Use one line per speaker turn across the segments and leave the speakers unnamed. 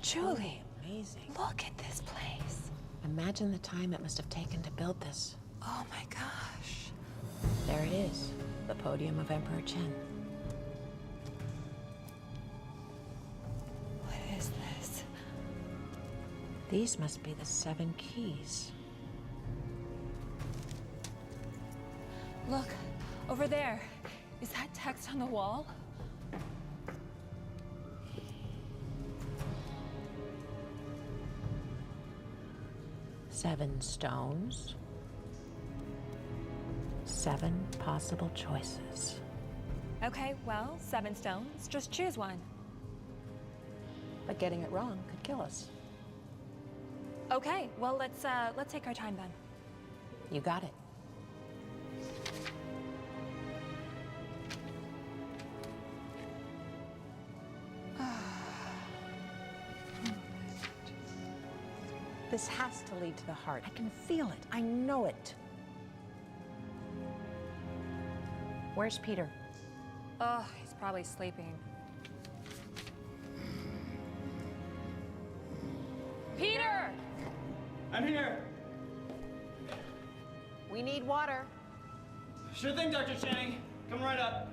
Julie,
amazing.
look at this place.
Imagine the time it must have taken to build this.
Oh my gosh.
There it is, the podium of Emperor Chen.
What is this?
These must be the 7 keys.
Look, over there. Is that text on the wall?
Seven stones. 7 possible choices.
Okay, well, 7 stones. Just choose one.
But getting it wrong could kill us.
Okay, well, let's take our time then.
You got it. This has to lead to the heart. I can feel it. I know it. Where's Peter?
Oh, he's probably sleeping. Peter!
I'm here.
We need water.
Sure thing, Dr. Channing. Come right up.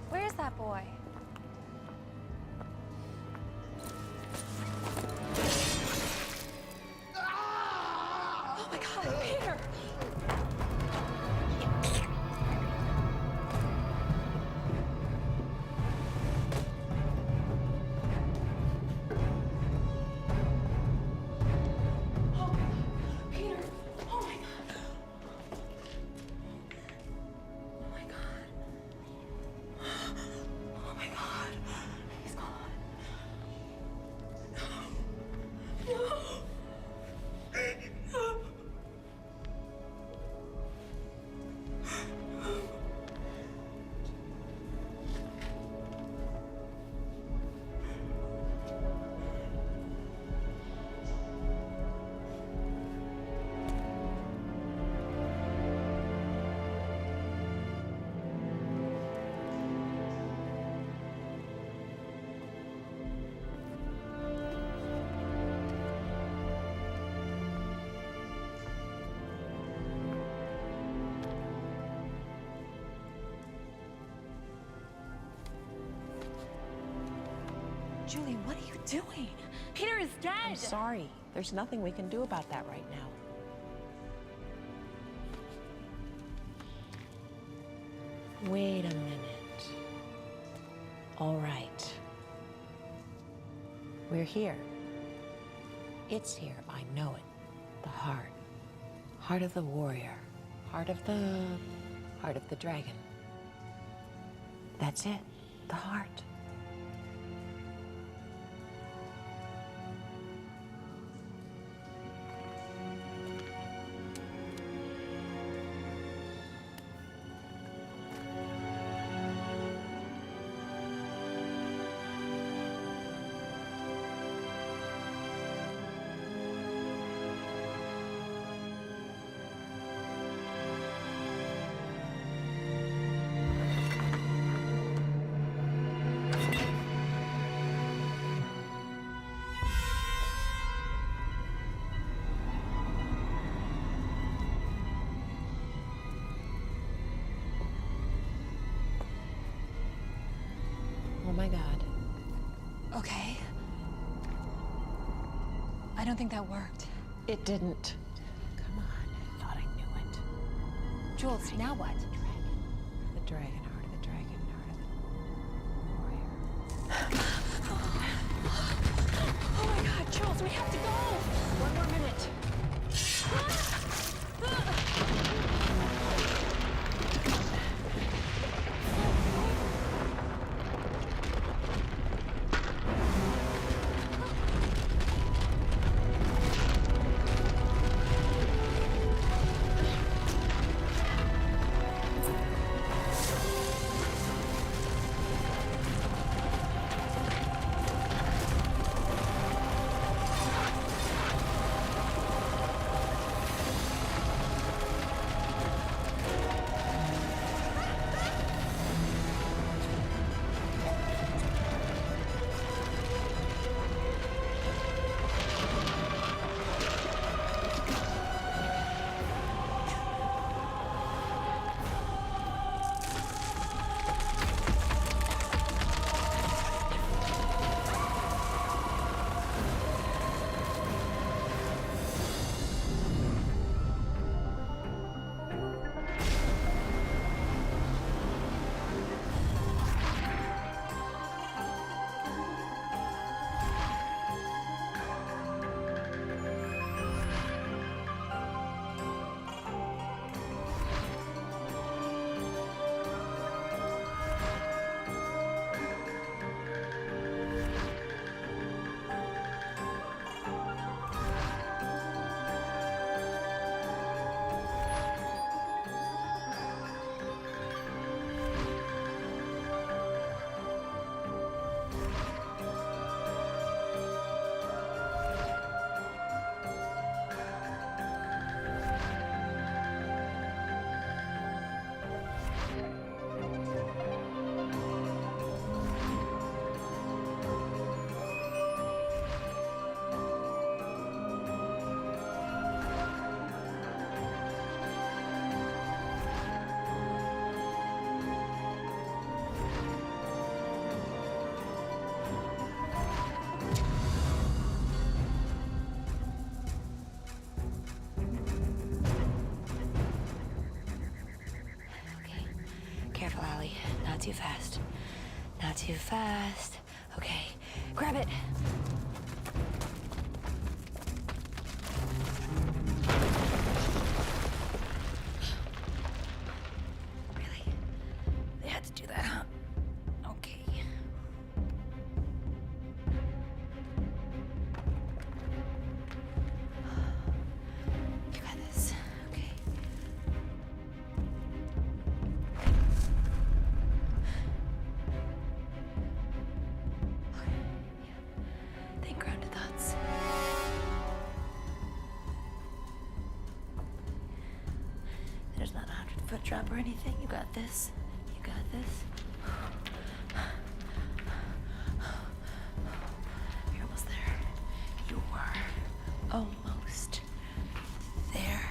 Where's that boy? Oh my God, Peter! Oh, Peter! Oh my God! Oh my God! Oh my God! He's gone. No! No! No! Julie, what are you doing? Peter is dead!
I'm sorry. There's nothing we can do about that right now. Wait a minute. All right. We're here. It's here. I know it. The heart. Heart of the warrior. Heart of the dragon. That's it. The heart. Oh my God.
Okay. I don't think that worked.
It didn't. Come on. I thought I knew it.
Jules, now what?
The dragon, heart of the dragon, heart of the warrior.
Oh my God, Jules, we have to go!
1 more minute. Careful, Allie. Not too fast. Not too fast. Okay, grab it. Really? They had to do that, huh? Okay. You got this. Okay. Think grounded thoughts. There's not a 100-foot drop or anything. You got this. You got this. You're almost there. You are almost there.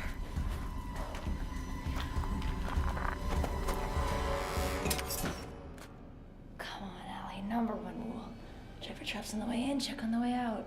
Come on, Allie. Number one rule. Check for traps on the way in, check on the way out.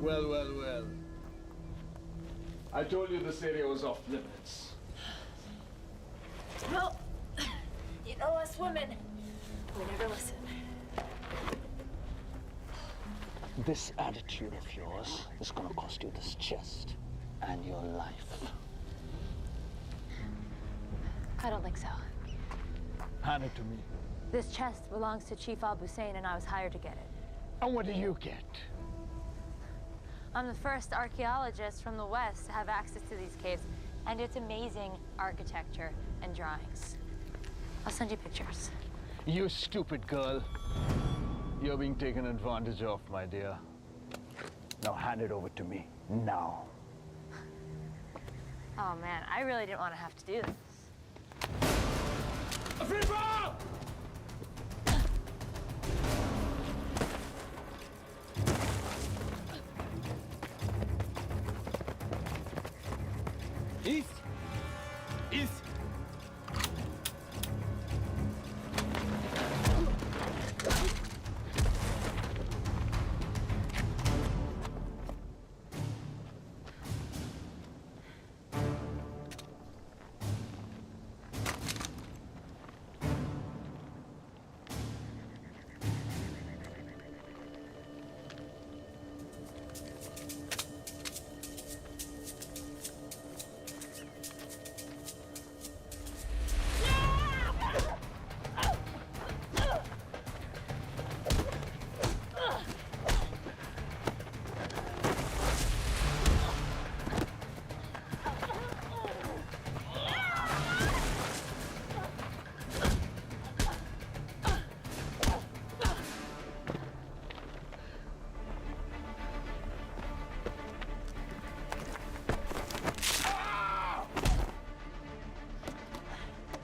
Well, well, well. I told you this area was off limits.
Well, you know us women, we never listen.
This attitude of yours is gonna cost you this chest and your life.
I don't think so.
Hand it to me.
This chest belongs to Chief Al-Hussein, and I was hired to get it.
And what do you get?
I'm the first archaeologist from the West to have access to these caves, and it's amazing architecture and drawings. I'll send you pictures.
You stupid girl. You're being taken advantage of, my dear. Now hand it over to me, now.
Oh man, I really didn't want to have to do this.
A free fall! East! East!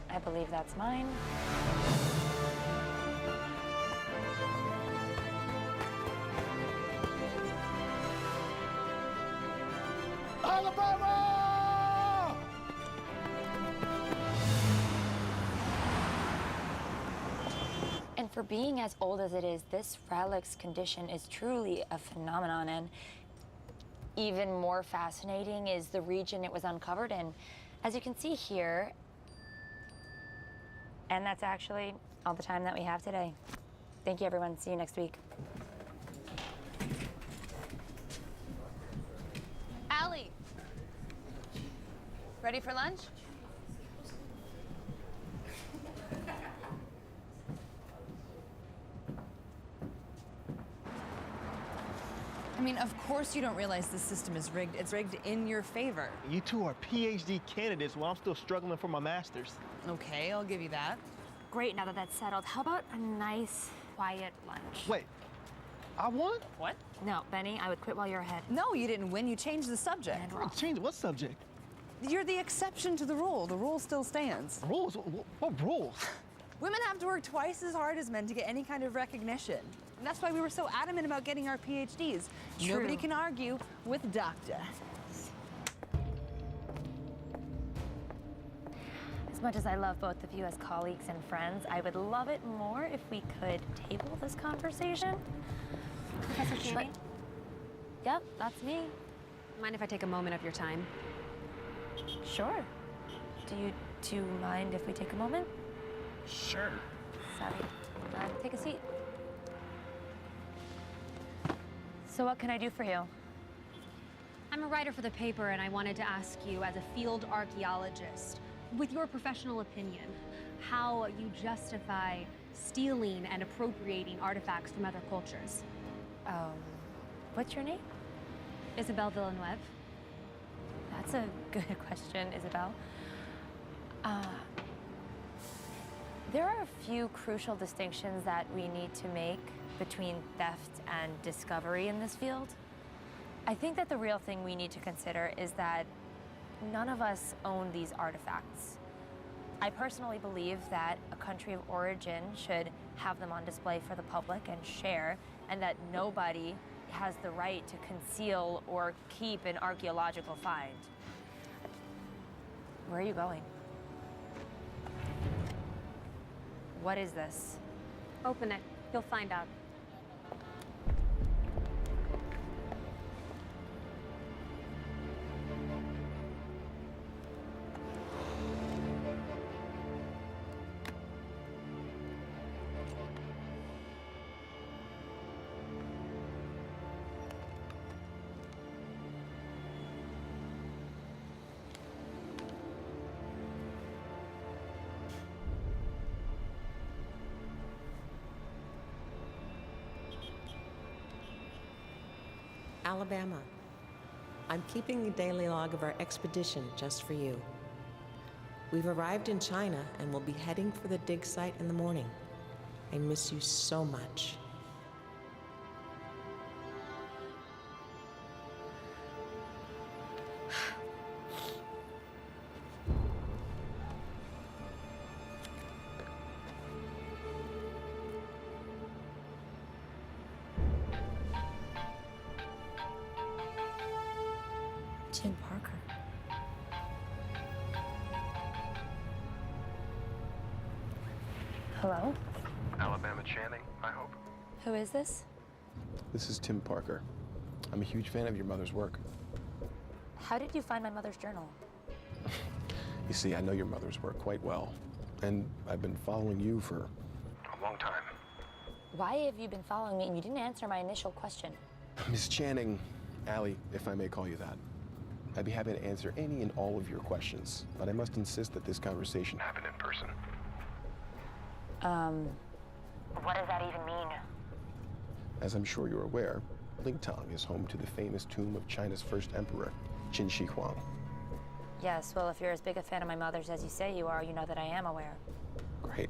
I believe that's mine.
Alabama!
And for being as old as it is, this relic's condition is truly a phenomenon, and even more fascinating is the region it was uncovered in. As you can see here, and that's actually all the time that we have today. Thank you, everyone. See you next week.
Allie, ready for lunch? I mean, of course you don't realize this system is rigged. It's rigged in your favor.
You two are PhD candidates while I'm still struggling for my master's.
Okay, I'll give you that.
Great, now that that's settled, how about a nice, quiet lunch?
Wait, I won?
What?
No, Benny, I would quit while you're ahead.
No, you didn't win. You changed the subject.
Change what subject?
You're the exception to the rule. The rule still stands.
Rules? What rules?
Women have to work twice as hard as men to get any kind of recognition. And that's why we were so adamant about getting our PhDs.
True.
Nobody can argue with doctor.
As much as I love both of you as colleagues and friends, I would love it more if we could table this conversation.
Professor Channing,
Yep, that's me.
mind if I take a moment of your time?
Sure. Do you two mind if we take a moment?
Sure.
Sorry. Take a seat. So what can I do for you?
I'm a writer for the paper, and I wanted to ask you, as a field archaeologist, with your professional opinion, how you justify stealing and appropriating artifacts from other cultures.
What's your name?
Isabelle Villeneuve.
That's a good question, Isabel. There are a few crucial distinctions that we need to make between theft and discovery in this field. I think that the real thing we need to consider is that none of us own these artifacts. I personally believe that a country of origin should have them on display for the public and share, and that nobody has the right to conceal or keep an archaeological find. Where are you going? What is this?
Open it. You'll find out.
Alabama. I'm keeping a daily log of our expedition just for you. We've arrived in China and will be heading for the dig site in the morning. I miss you so much.
Tim Parker. Hello?
Alabama Channing, I hope.
Who is this?
This is Tim Parker. I'm a huge fan of your mother's work.
How did you find my mother's journal?
You see, I know your mother's work quite well, and I've been following you for a long time.
Why have you been following me and you didn't answer my initial question?
Miss Channing, Allie, if I may call you that, I'd be happy to answer any and all of your questions, but I must insist that this conversation happen in person.
What does that even mean?
As I'm sure you're aware, Lingtang is home to the famous tomb of China's first emperor, Qin Shi Huang.
Yes, well, if you're as big a fan of my mother's as you say you are, you know that I am aware.
Great.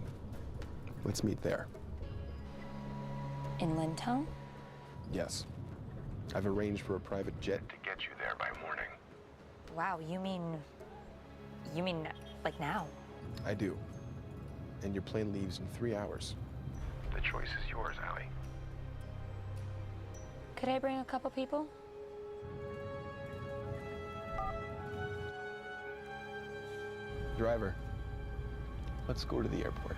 Let's meet there.
In Lintong?
Yes. I've arranged for a private jet to get you there by morning.
Wow, you mean like now?
I do. And your plane leaves in 3 hours. The choice is yours, Allie.
Could I bring a couple people?
Driver, let's go to the airport.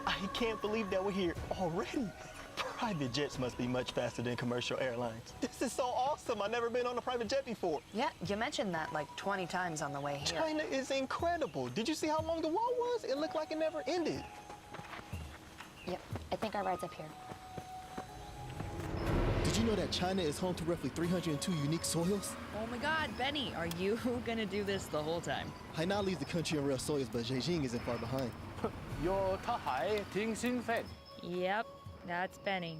I can't believe that we're here already. Private jets must be much faster than commercial airlines. This is so awesome. I've never been on a private jet before.
Yeah, you mentioned that like 20 times on the way here.
China is incredible. Did you see how long the wall was? It looked like it never ended.
Yep, I think our ride's up here.
Did you know that China is home to roughly 302 unique soils?
Oh my God, Benny, are you gonna do this the whole time?
Hainan leads the country in rare soils, but Beijing isn't far behind.
有他海挺兴奋，
Yep, that's Benny.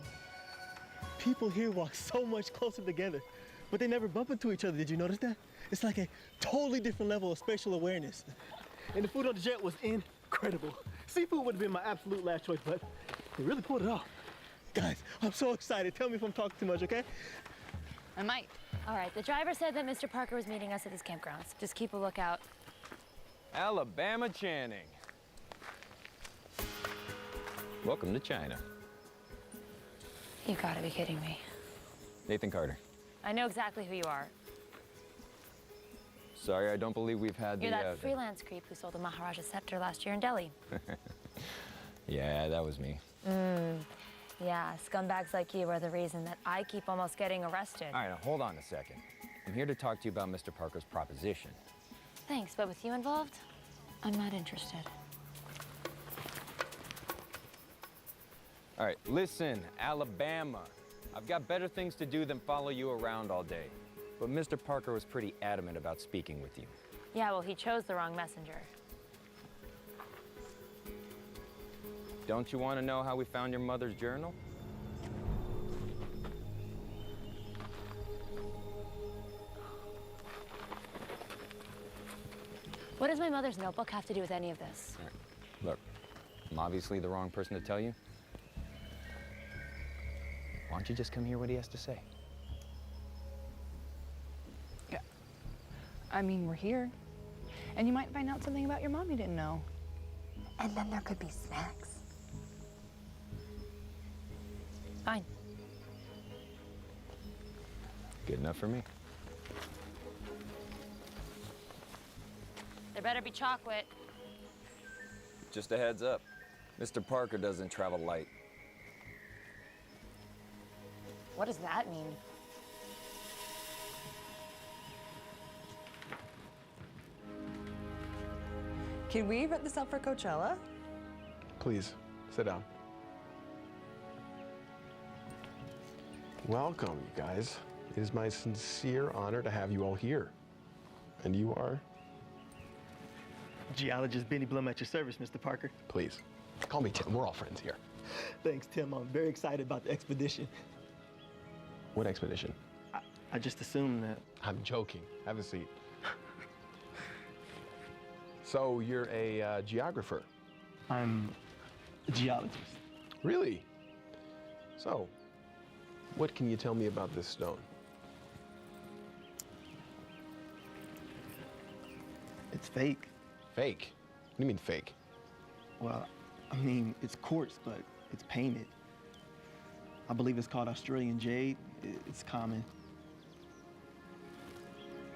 People here walk so much closer together, but they never bump into each other. Did you notice that? It's like a totally different level of spatial awareness. And the food on the jet was incredible. Seafood would have been my absolute last choice, but they really pulled it off. Guys, I'm so excited. Tell me if I'm talking too much, okay?
I might. All right, the driver said that Mr. Parker was meeting us at his campgrounds. Just keep a lookout.
Alabama Channing. Welcome to China.
You gotta be kidding me.
Nathan Carter.
I know exactly who you are.
Sorry, I don't believe we've had
You're
the...
that freelance creep who sold the Maharaja's scepter last year in Delhi.
Yeah, that was me.
Yeah, scumbags like you are the reason that I keep almost getting arrested.
All right, now hold on a second. I'm here to talk to you about Mr. Parker's proposition.
Thanks, but with you involved, I'm not interested.
All right, listen, Alabama. I've got better things to do than follow you around all day. But Mr. Parker was pretty adamant about speaking with you.
Yeah, well, he chose the wrong messenger.
Don't you want to know how we found your mother's journal?
What does my mother's notebook have to do with any of this?
All right. Look, I'm obviously the wrong person to tell you. Why don't you just come hear what he has to say?
Yeah. I mean, we're here. And you might find out something about your mom you didn't know.
And then there could be snacks. Fine.
Good enough for me.
There better be chocolate.
Just a heads up. Mr. Parker doesn't travel light.
What does that mean?
Can we rent this out for Coachella?
Please, sit down. Welcome, you guys. It is my sincere honor to have you all here. And you are?
Geologist Benny Blum at your service, Mr. Parker.
Please, call me Tim. We're all friends here.
Thanks, Tim. I'm very excited about the expedition.
What expedition?
I just assumed that.
I'm joking. Have a seat. So you're a geographer?
I'm a geologist.
Really? So, what can you tell me about this stone?
It's fake.
Fake? What do you mean fake?
Well, I mean, it's quartz, but it's painted. I believe it's called Australian jade. It's common.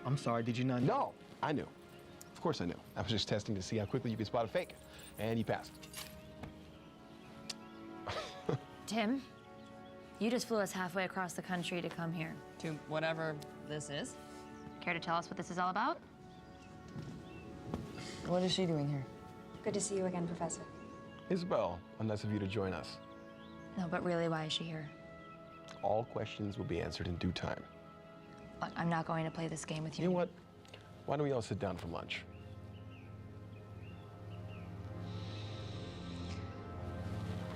I'm sorry, did you not know?
No, I knew. Of course I knew. I was just testing to see how quickly you could spot a fake. And you passed.
Tim, you just flew us halfway across the country to come here.
To whatever this is.
Care to tell us what this is all about?
What is she doing here?
Good to see you again, Professor.
Isabel, nice of you to join us.
No, but really, why is she here?
All questions will be answered in due time.
Look, I'm not going to play this game with you.
You know what? Why don't we all sit down for lunch?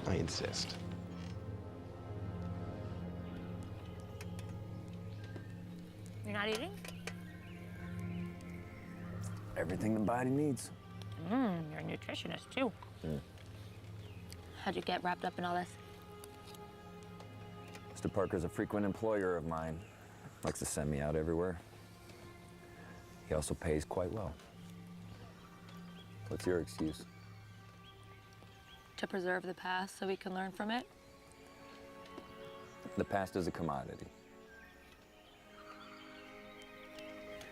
I insist.
You're not eating?
Everything the body needs.
You're a nutritionist, too. How'd you get wrapped up in all this?
Mr. Parker's a frequent employer of mine. Likes to send me out everywhere. He also pays quite well. What's your excuse?
To preserve the past so we can learn from it?
The past is a commodity.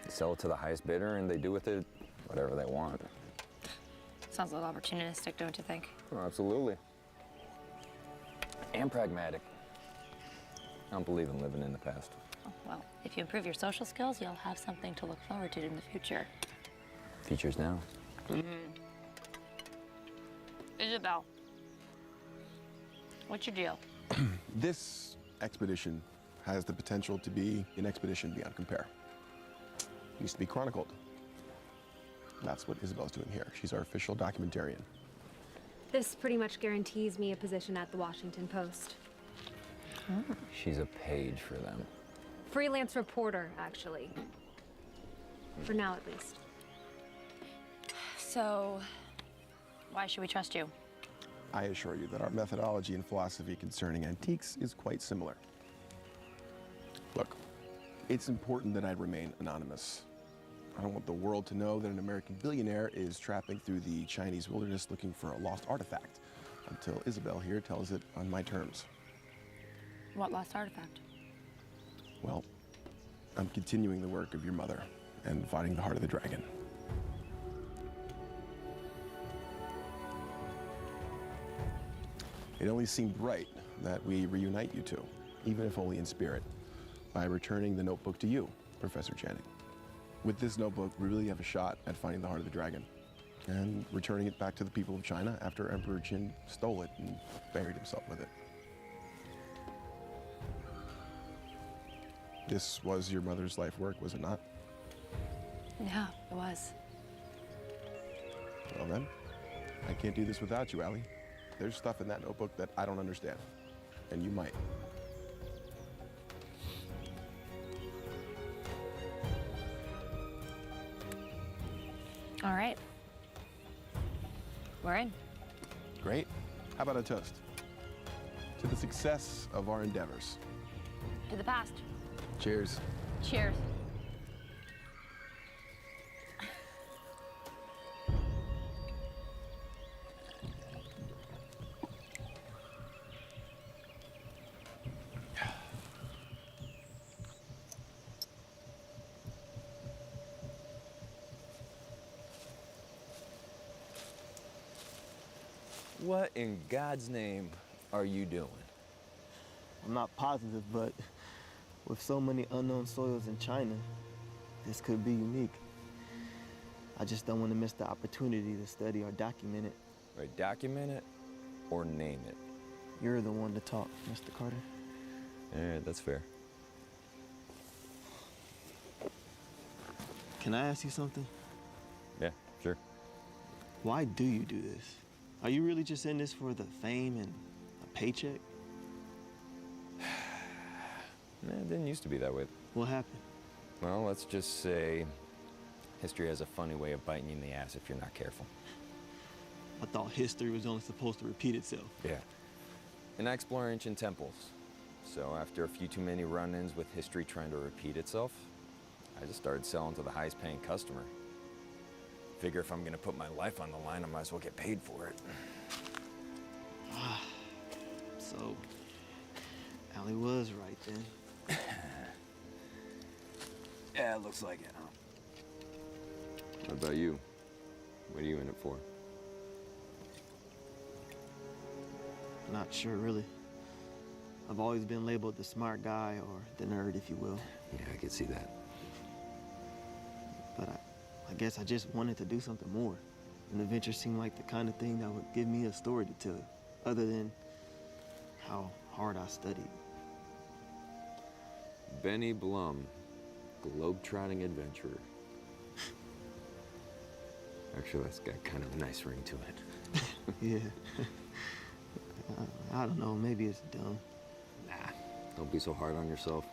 They sell it to the highest bidder and they do with it whatever they want.
Sounds a little opportunistic, don't you think?
Oh, absolutely. And pragmatic. I don't believe in living in the past.
Oh, well, if you improve your social skills, you'll have something to look forward to in the future.
Features now.
Isabel, what's your deal?
This expedition has the potential to be an expedition beyond compare. It needs to be chronicled. That's what Isabel's doing here. She's our official documentarian.
This pretty much guarantees me a position at the Washington Post.
She's a page for them.
Freelance reporter, actually. For now, at least.
So, why should we trust you?
I assure you that our methodology and philosophy concerning antiques is quite similar. Look, it's important that I remain anonymous. I don't want the world to know that an American billionaire is trapping through the Chinese wilderness looking for a lost artifact until Isabel here tells it on my terms.
What lost artifact?
Well, I'm continuing the work of your mother and finding the heart of the dragon. It only seemed right that we reunite you two, even if only in spirit, by returning the notebook to you, Professor Channing. With this notebook, we really have a shot at finding the heart of the dragon and returning it back to the people of China after Emperor Qin stole it and buried himself with it. This was your mother's life work, was it not?
Yeah, it was.
Well then, I can't do this without you, Allie. There's stuff in that notebook that I don't understand, and you might.
All right. We're in.
Great. How about a toast? To the success of our endeavors.
To the past.
Cheers.
Cheers.
What in God's name are you doing?
I'm not positive, but with so many unknown soils in China, this could be unique. I just don't want to miss the opportunity to study or document it.
Right, document it or name it.
You're the one to talk, Mr. Carter.
Yeah, that's fair.
Can I ask you something?
Yeah, sure.
Why do you do this? Are you really just in this for the fame and a paycheck?
It didn't used to be that way.
What happened?
Well, let's just say history has a funny way of biting you in the ass if you're not careful.
I thought history was only supposed to repeat itself.
Yeah. And I explore ancient temples. So after a few too many run-ins with history trying to repeat itself, I just started selling to the highest paying customer. Figure if I'm gonna put my life on the line, I might as well get paid for it.
So, Allie was right then.
Yeah, it looks like it, huh? What about you? What are you in it for?
Not sure, really. I've always been labeled the smart guy or the nerd, if you will.
Yeah, I could see that.
But I guess I just wanted to do something more. And the venture seemed like the kind of thing that would give me a story to tell, other than how hard I studied.
Benny Blum, globe-trotting adventurer. Actually, that's got kind of a nice ring to it.
Yeah. I don't know, maybe it's dumb.
Nah, don't be so hard on yourself.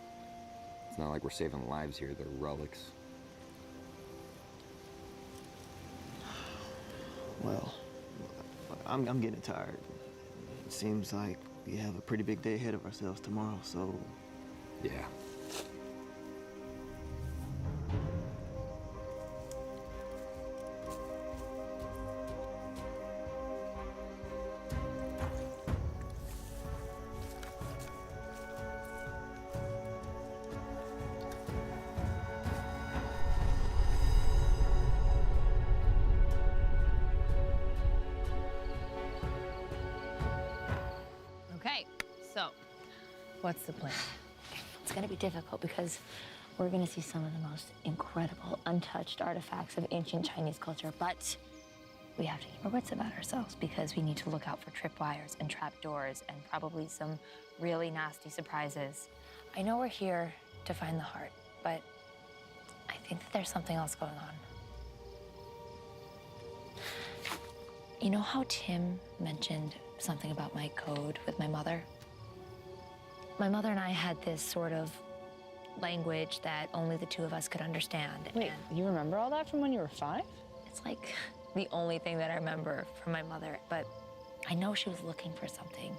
It's not like we're saving lives here, they're relics.
Well, I'm getting tired. It seems like we have a pretty big day ahead of ourselves tomorrow, so...
Yeah.
Okay, so what's the plan? It's gonna be difficult because we're gonna see some of the most incredible, untouched artifacts of ancient Chinese culture, but we have to keep our wits about ourselves because we need to look out for tripwires and trapdoors and probably some really nasty surprises. I know we're here to find the heart, but I think that there's something else going on. You know how Tim mentioned something about my code with my mother? My mother and I had this sort of language that only the two of us could understand.
Wait, you remember all that from when you were 5?
It's like the only thing that I remember from my mother, but I know she was looking for something,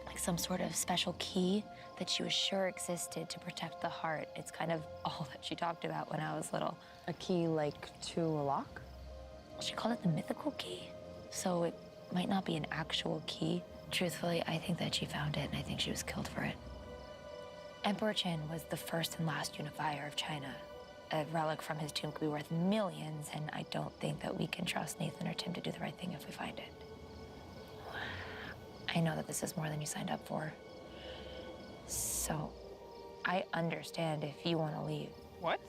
like some sort of special key that she was sure existed to protect the heart. It's kind of all that she talked about when I was little.
A key like to a lock?
She called it the mythical key, so it might not be an actual key. Truthfully, I think that she found it, and I think she was killed for it. Emperor Qin was the first and last unifier of China. A relic from his tomb could be worth millions, and I don't think that we can trust Nathan or Tim to do the right thing if we find it. I know that this is more than you signed up for. So, I understand if you want to leave.
What?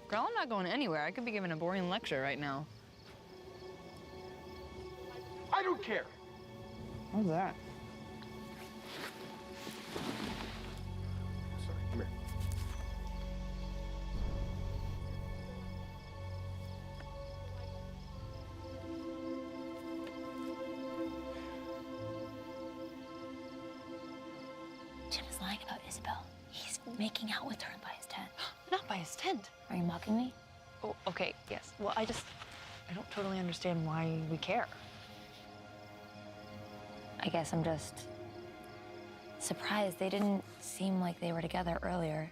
Girl, I'm not going anywhere. I could be giving a boring lecture right now.
I don't care.
How's that?
Sorry, come here.
Tim is lying about Isabel. He's making out with her by his tent.
Not by his tent.
Are you mocking me?
Oh, okay, yes. Well, I don't totally understand why we care.
I guess I'm just surprised. They didn't seem like they were together earlier.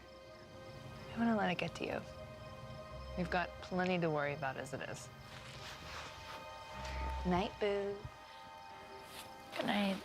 I'm gonna let it get to you. We've got plenty to worry about as it is. Night, boo.
Good night.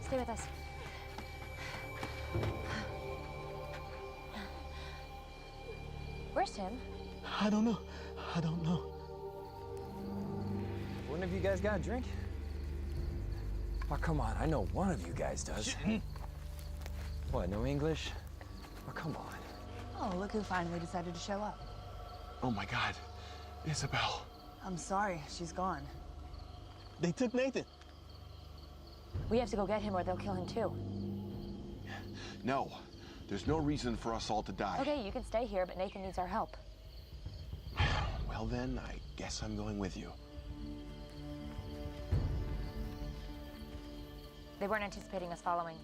Stay with us. Where's Tim?
I don't know. I don't know.
One of you guys got a drink? Oh, come on. I know one of you guys does. What, no English? Oh, come on.
Oh, look who finally decided to show up.
Oh my God, Isabel.
I'm sorry, she's gone.
They took Nathan.
We have to go get him or they'll kill him too.
No, there's no reason for us all to die.
Okay, you can stay here, but Nathan needs our help.
Well then, I guess I'm going with you.
They weren't anticipating us following.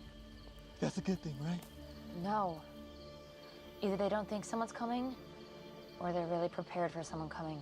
That's a good thing, right?
No. Either they don't think someone's coming, or they're really prepared for someone coming.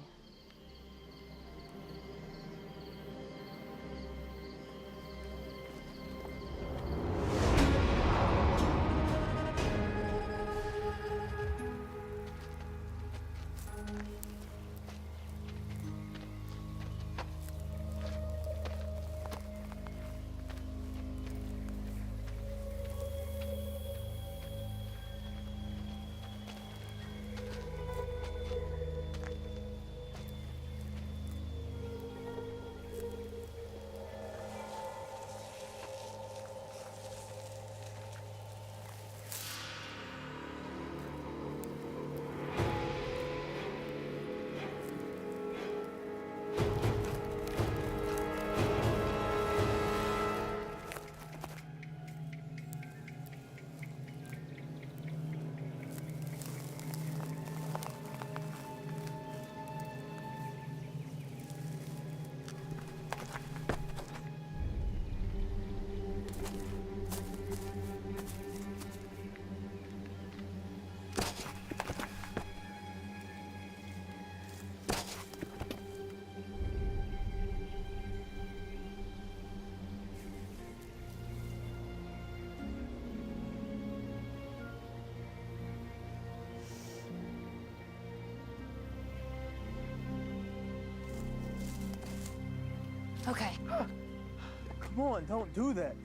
Come on, don't do that.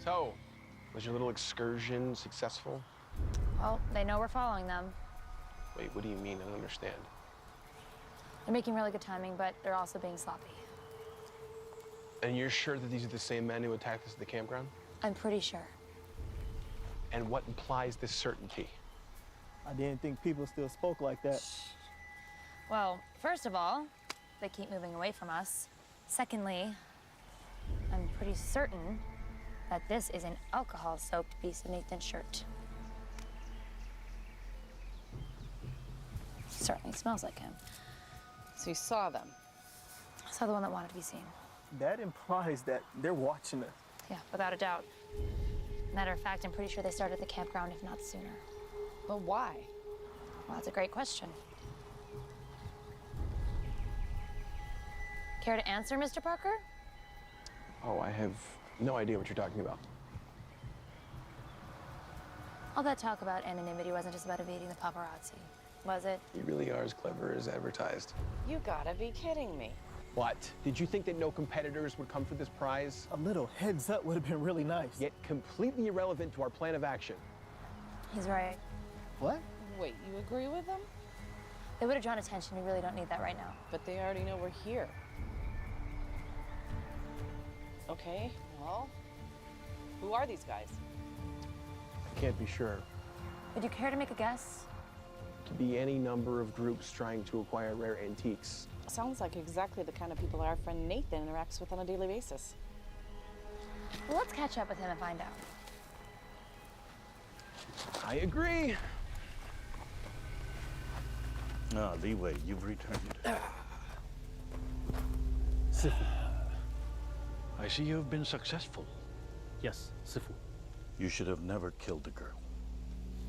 So, was your little excursion successful?
Well, they know we're following them.
Wait, what do you mean? I don't understand.
They're making really good timing, but they're also being sloppy.
And you're sure that these are the same men who attacked us at the campground?
I'm pretty sure.
And what implies this certainty?
I didn't think people still spoke like that.
Well, first of all, they keep moving away from us. Secondly, I'm pretty certain that this is an alcohol-soaked piece of Nathan's shirt. Certainly smells like him.
So you saw them?
I saw the one that wanted to be seen.
That implies that they're watching us.
Yeah, without a doubt. Matter of fact, I'm pretty sure they started at the campground, if not sooner.
But why?
Well, that's a great question. Care to answer, Mr. Parker?
Oh, I have no idea what you're talking about.
All that talk about anonymity wasn't just about evading the paparazzi, was it?
You really are as clever as advertised.
You gotta be kidding me.
What? Did you think that no competitors would come for this prize?
A little heads up would have been really nice.
Yet completely irrelevant to our plan of action.
He's right.
What?
Wait, you agree with them?
They would have drawn attention. We really don't need that right now.
But they already know we're here. Okay, well, who are these guys?
I can't be sure.
Would you care to make a guess?
Could be any number of groups trying to acquire rare antiques.
Sounds like exactly the kind of people our friend Nathan interacts with on a daily basis.
Well, let's catch up with him and find out.
I agree.
Ah, Leeway, you've returned.
Sifu.
I see you've been successful.
Yes, Sifu.
You should have never killed the girl.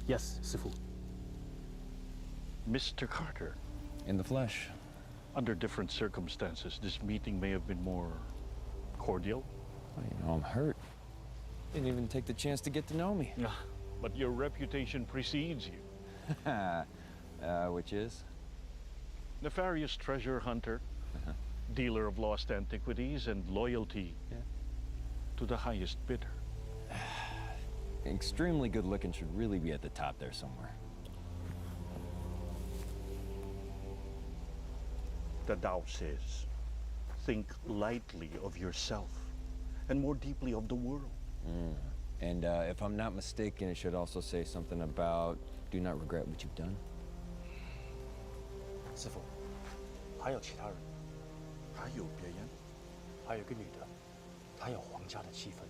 Yes, Sifu.
Mr. Carter,
In the flesh.
under different circumstances, this meeting may have been more cordial.
Well, you know, I'm hurt. Didn't even take the chance to get to know me.
But your reputation precedes you.
Which is?
Nefarious treasure hunter, dealer of lost antiquities, and loyalty to the highest bidder.
Extremely good looking should really be at the top there somewhere.
The Tao says, think lightly of yourself and more deeply of the world.
And if I'm not mistaken, it should also say something about do not regret what you've done.
师傅，还有其他人？
还有别人？
还有个女的，她有皇家的气氛。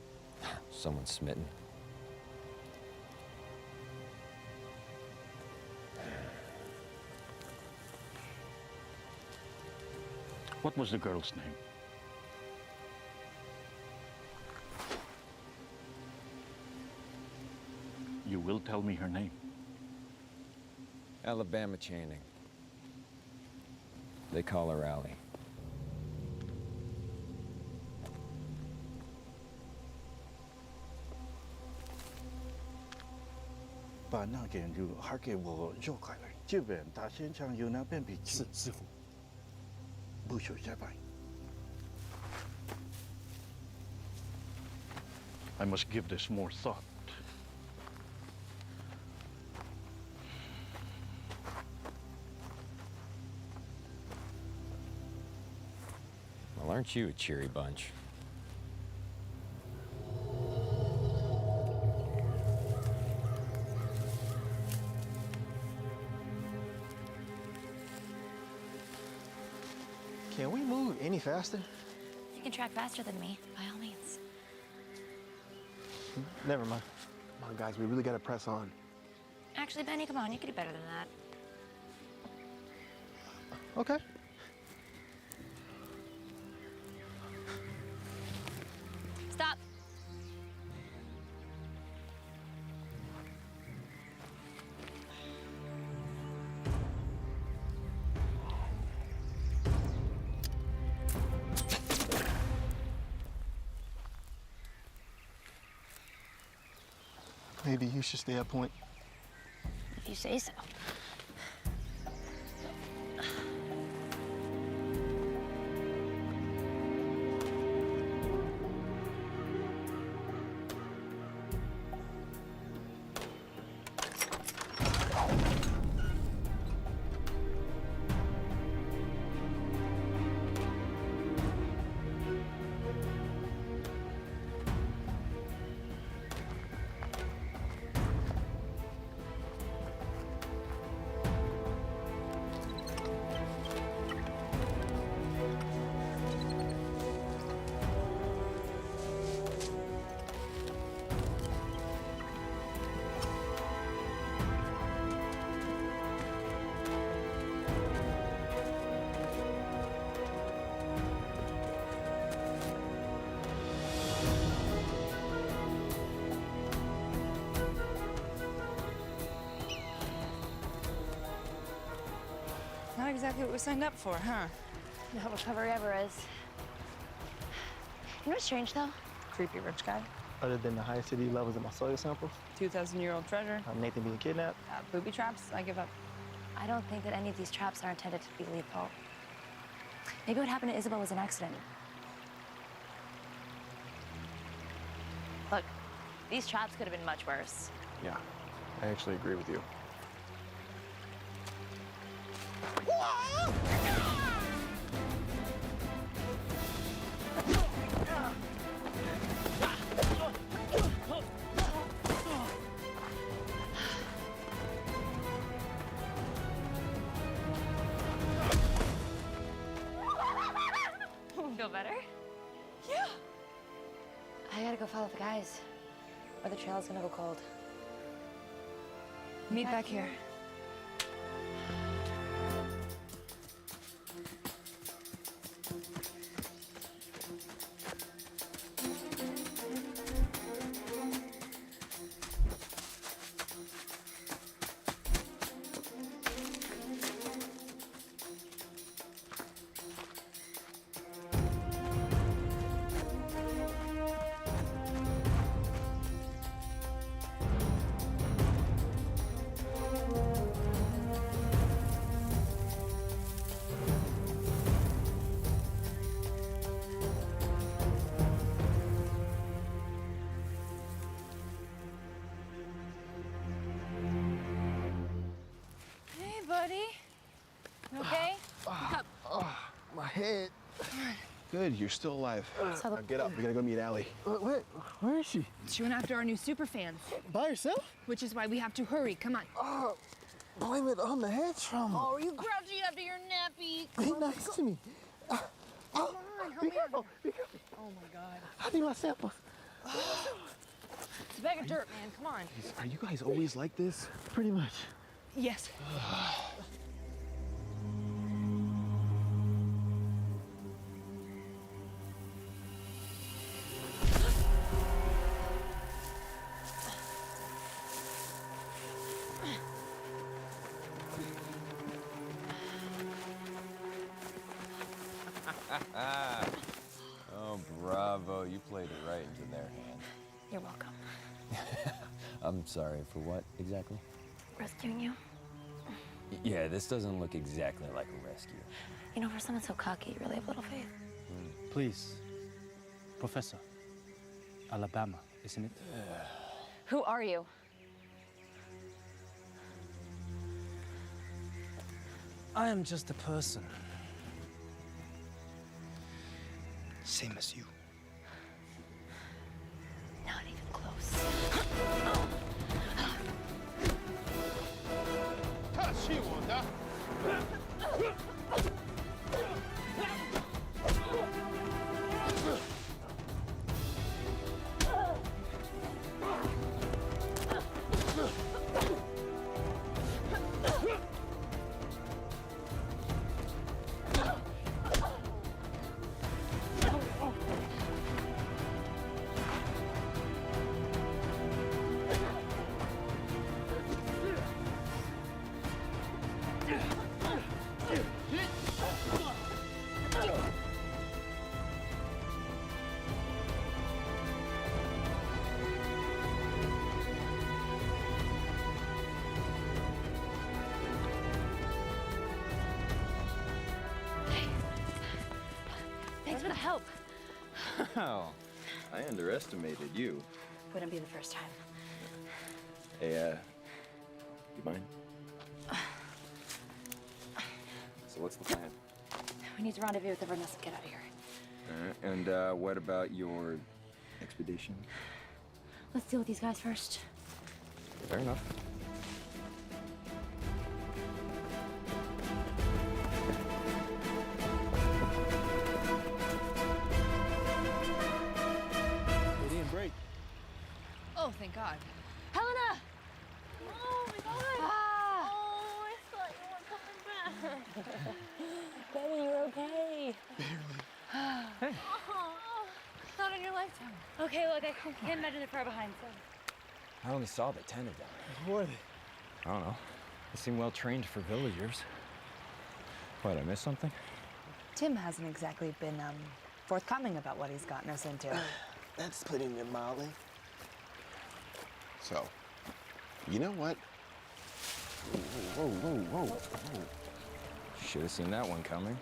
Someone smitten.
What was the girl's name? You will tell me her name.
Alabama Channing. They call her Allie.
But now again, you harke wo yo kai lai. Jiben ta xian chang yu na ben bi qi.
是师傅。
不许下拜. I must give this more thought.
Well, aren't you a cheery bunch?
Can we move any faster?
If you can track faster than me, by all means.
Never mind.
Come on, guys, we really gotta press on.
Actually, Benny, come on, you could do better than that.
Okay.
Stop.
Maybe you should stay at point.
If you say so.
exactly what we signed up for, huh?
Not recovery ever is. You know what's strange, though? Creepy rich guy.
Other than the high acidity levels of my soil samples,
2,000-year-old treasure.
Nathan being kidnapped.
Booby traps, I give up.
I don't think that any of these traps are intended to be lethal. Maybe what happened to Isabel was an accident. Look, these traps could have been much worse.
Yeah, I actually agree with you.
Feel better? Yeah. I gotta go follow the guys, or the trail's gonna go cold.
Meet back here.
Okay?
My head. Good, you're still alive. Now get up, we gotta go meet Allie.
Wait, where is she?
She went after our new super fans.
By herself?
Which is why we have to hurry. Come on.
Blame it on the head trauma.
Oh, are you grouchy after your nappy?
Be nice to me.
Come on,
Be careful. Be careful.
Oh my God.
I need my samples.
It's a bag of dirt, man. Come on.
Are you guys always like this?
Pretty much.
Yes.
Oh, bravo. You played it right into their hand.
You're welcome.
I'm sorry, for what exactly?
Rescuing you.
Yeah, this doesn't look exactly like a rescue.
You know, for someone so cocky, you really have little faith.
Please, Professor. Alabama, isn't it?
Who are you?
I am just a person. Same as you.
Not even close.
She won't, huh?
Thanks for the help.
Wow. I underestimated you.
Wouldn't be the first time.
Hey, you mind? So what's the plan?
We need to rendezvous with the Vanessa and get out of here.
And what about your expedition?
Let's deal with these guys first.
Fair enough.
They didn't break.
Oh, thank God.
Helena!
Oh my God!
Ah!
Oh, I thought you weren't coming back.
Betty, you're okay.
Oh, not in your lifetime.
Okay, look, I can't imagine they're far behind, so.
I only saw the 10 of them.
Who are they?
I don't know. They seem well trained for villagers. What, I missed something?
Tim hasn't exactly been forthcoming about what he's gotten us into.
That's putting it mildly.
So, you know what? Whoa, whoa, whoa, whoa.
Should have seen that one coming.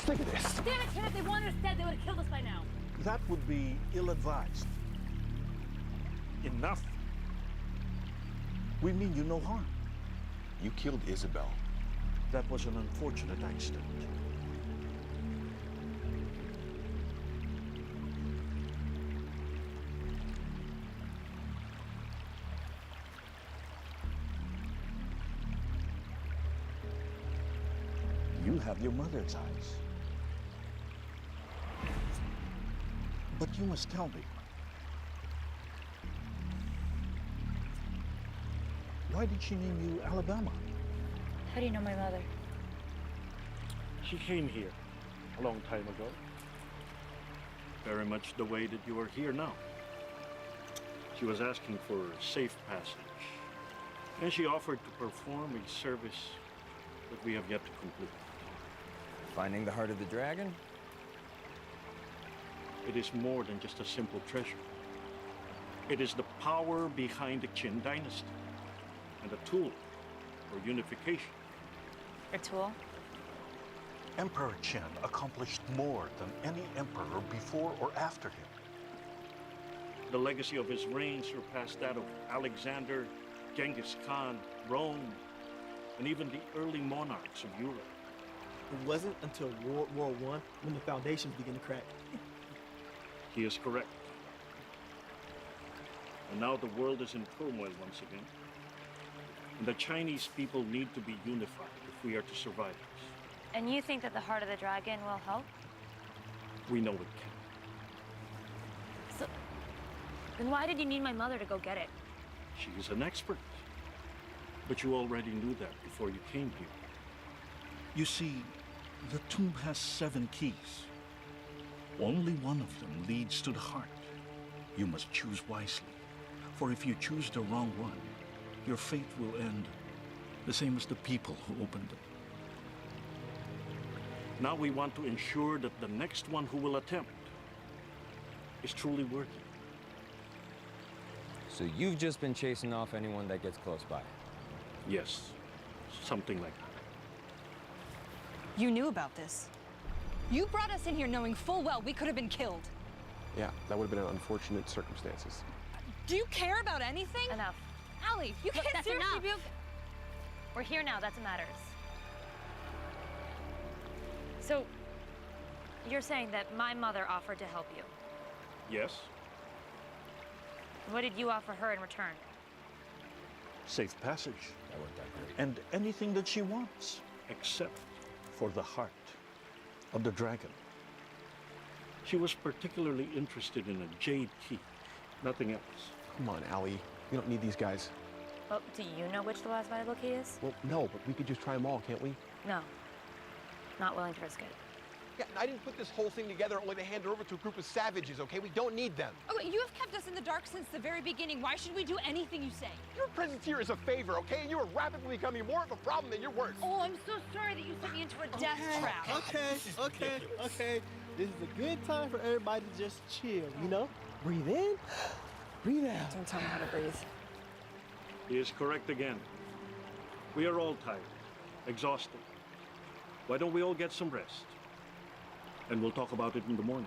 Look at this.
Damn it, Tim, if they wanted us dead, they would have killed us by now.
That would be ill-advised. Enough. We mean you no harm.
You killed Isabel.
That was an unfortunate accident. You have your mother's eyes. But you must tell me, why did she name you Alabama?
How do you know my mother?
She came here a long time ago. Very much the way that you are here now. She was asking for safe passage. And she offered to perform a service that we have yet to complete.
Finding the heart of the dragon?
It is more than just a simple treasure. It is the power behind the Qin dynasty and a tool for unification.
A tool?
Emperor Qin accomplished more than any emperor before or after him. The legacy of his reign surpassed that of Alexander, Genghis Khan, Rome, and even the early monarchs of Europe.
It wasn't until World War I when the foundations began to crack.
He is correct. And now the world is in turmoil once again. And the Chinese people need to be unified if we are to survive this.
And you think that the heart of the dragon will help?
We know it can.
So, then why did you need my mother to go get it?
She is an expert. But you already knew that before you came here. You see, the tomb has 7 keys. Only one of them leads to the heart. You must choose wisely. For if you choose the wrong one, your fate will end the same as the people who opened them. Now we want to ensure that the next one who will attempt is truly worthy.
So you've just been chasing off anyone that gets close by?
Yes, something like that.
You knew about this. You brought us in here knowing full well we could have been killed.
Yeah, that would have been an unfortunate circumstances.
Do you care about anything?
Enough.
Allie, you
Look,
can't
that's
seriously
enough.
be...
We're here now, that's what matters. So, you're saying that my mother offered to help you.
Yes,
What did you offer her in return?
safe passage.
That worked out great.
And anything that she wants, except for the heart of the dragon. She was particularly interested in a jade key, nothing else.
Come on, Allie. We don't need these guys.
Well, do you know which the last valuable key is?
Well, no, but we could just try them all, can't we?
No. Not willing to risk it.
Yeah, and I didn't put this whole thing together only to hand it over to a group of savages, okay? We don't need them.
Okay, you have kept us in the dark since the very beginning. Why should we do anything you say?
Your presence here is a favor, okay? And you are rapidly becoming more of a problem than you're worth.
Oh, I'm so sorry that you sent me into a death trap.
Okay. This is a good time for everybody to just chill, you know? Breathe in, breathe out.
Don't tell me how to breathe.
He is correct again. We are all tired, exhausted. Why don't we all get some rest? And we'll talk about it in the morning.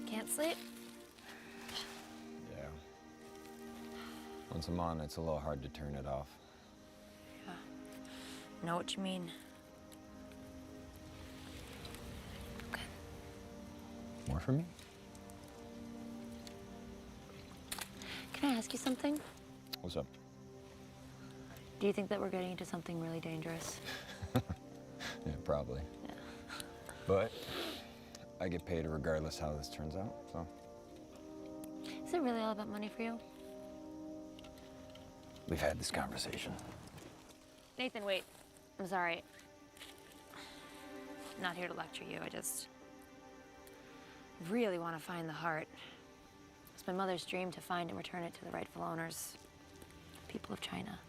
Can't sleep?
Yeah. Once I'm on, it's a little hard to turn it off.
Know what you mean.
More for me?
Can I ask you something?
What's up?
Do you think that we're getting into something really dangerous?
Yeah, probably.
Yeah.
But I get paid regardless how this turns out, so.
Is it really all about money for you?
We've had this conversation.
Nathan, wait. I'm sorry. I'm not here to lecture you. I just really want to find the heart. It's my mother's dream to find and return it to the rightful owners, people of China.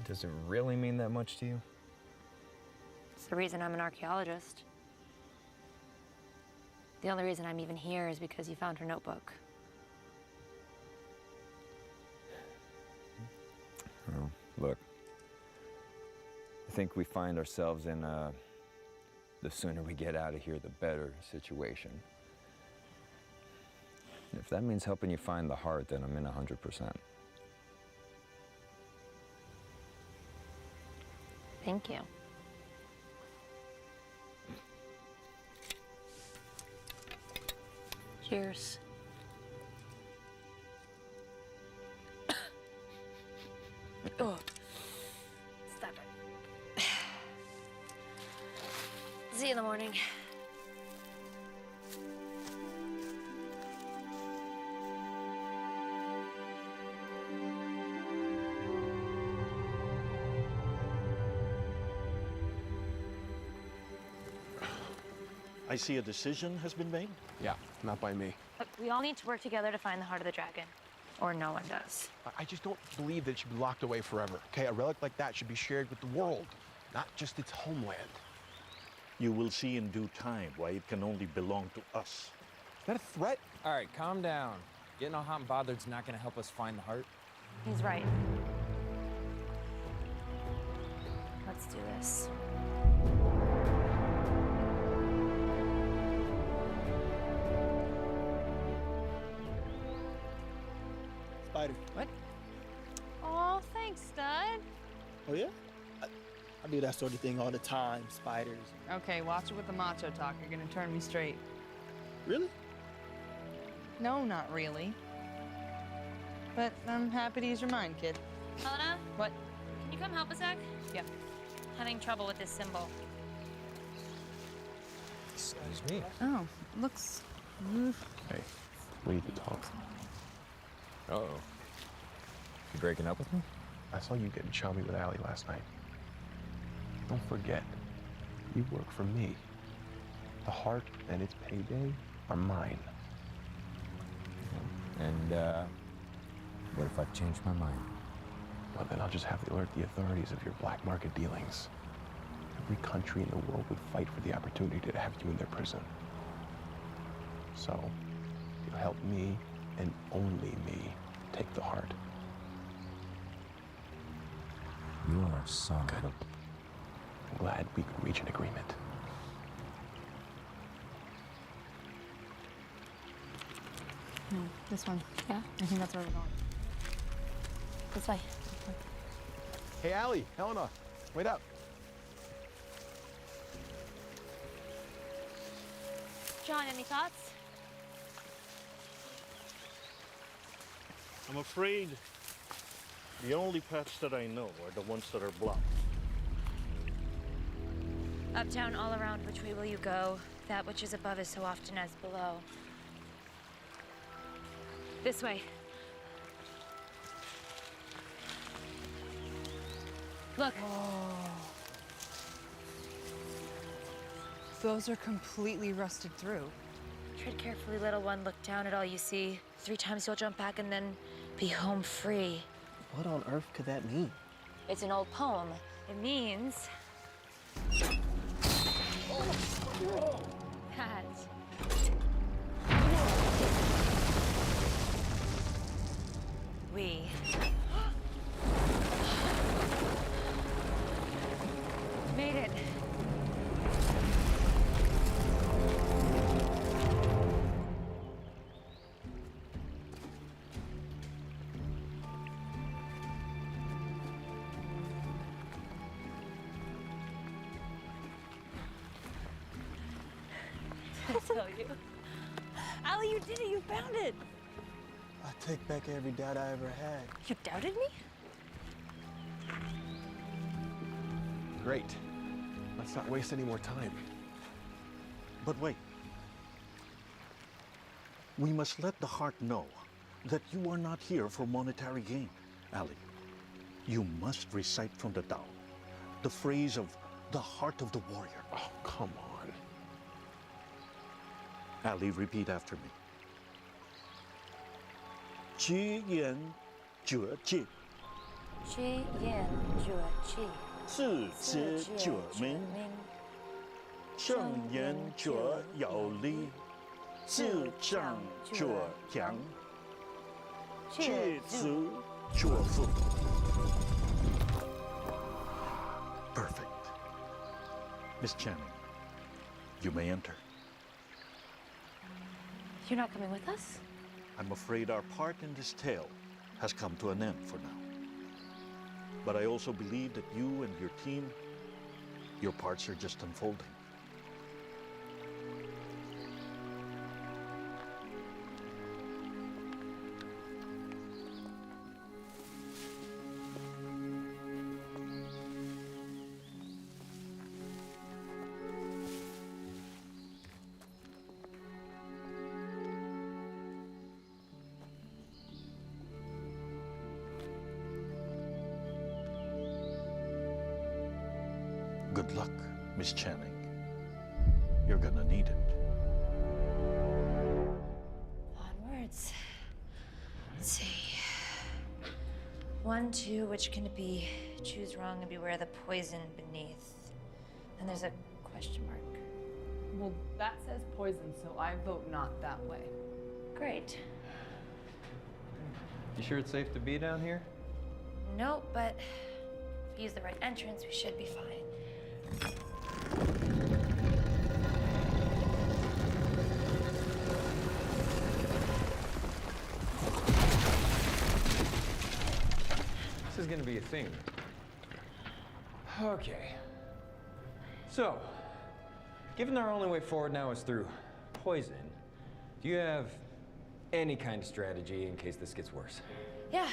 Does it really mean that much to you?
It's the reason I'm an archaeologist. The only reason I'm even here is because you found her notebook.
Well, look, I think we find ourselves in a the sooner we get out of here, the better situation. And if that means helping you find the heart, then I'm in 100%.
Thank you. Cheers. Oh, stop it. See you in the morning.
I see a decision has been made?
Yeah, not by me.
Look, we all need to work together to find the heart of the dragon, or no one does.
I just don't believe that it should be locked away forever, okay? A relic like that should be shared with the world, not just its homeland.
You will see in due time why it can only belong to us.
Is that a threat?
All right, calm down. Getting all hot and bothered's not gonna help us find the heart.
He's right. Let's do this.
Spider.
What? Oh, thanks, Stud.
Oh, yeah? I do that sort of thing all the time, spiders.
Okay, watch it with the macho talk. You're gonna turn me straight.
Really?
No, not really. But I'm happy to use your mind, kid.
Helena?
What?
Can you come help a sec?
Yeah.
Having trouble with this symbol.
Excuse me.
Oh, looks...
Hey, we need to talk.
Uh-oh. You breaking up with me?
I saw you getting chummy with Allie last night. Don't forget, you work for me. The heart and its payday are mine.
And, what if I change my mind?
Well, then I'll just have to alert the authorities of your black market dealings. Every country in the world would fight for the opportunity to have you in their prison. So, you'll help me, and only me, take the heart.
You are so good.
I'm glad we could reach an agreement.
No, this one.
Yeah?
I think that's where we're going.
This way.
Hey, Allie, Helena, wait up.
John, any thoughts?
I'm afraid the only paths that I know are the ones that are blocked.
Up, down, all around, which way will you go? That which is above is so often as below. This way. Look.
Oh. Those are completely rusted through.
Tread carefully, little one. Look down at all you see. 3 times you'll jump back and then be home free.
What on earth could that mean?
It's an old poem. It means that we made it. I tell you.
Allie, you did it! You found it!
I take back every doubt I ever had.
You doubted me?
Great. Let's not waste any more time.
But wait. We must let the heart know that you are not here for monetary gain, Ali. You must recite from the Tao, the phrase of the heart of the warrior.
Oh, come on.
Ali, repeat after me. 居延觉戒，
居延觉戒，
自知觉明，正言觉有力，自障觉强，戒足觉富。Perfect. Miss Channing, you may enter.
You're not coming with us?
I'm afraid our part in this tale has come to an end for now. But I also believe that you and your team, your parts are just unfolding. Good luck, Miss Channing. You're gonna need it.
Onwards. Let's see. 1, 2, which can it be? Choose wrong and beware the poison beneath. And there's a question mark.
Well, that says poison, so I vote not that way.
Great.
You sure it's safe to be down here?
Nope, but if we use the right entrance, we should be fine.
This is gonna be a thing. Okay. So, given our only way forward now is through poison, do you have any kind of strategy in case this gets worse?
Yeah.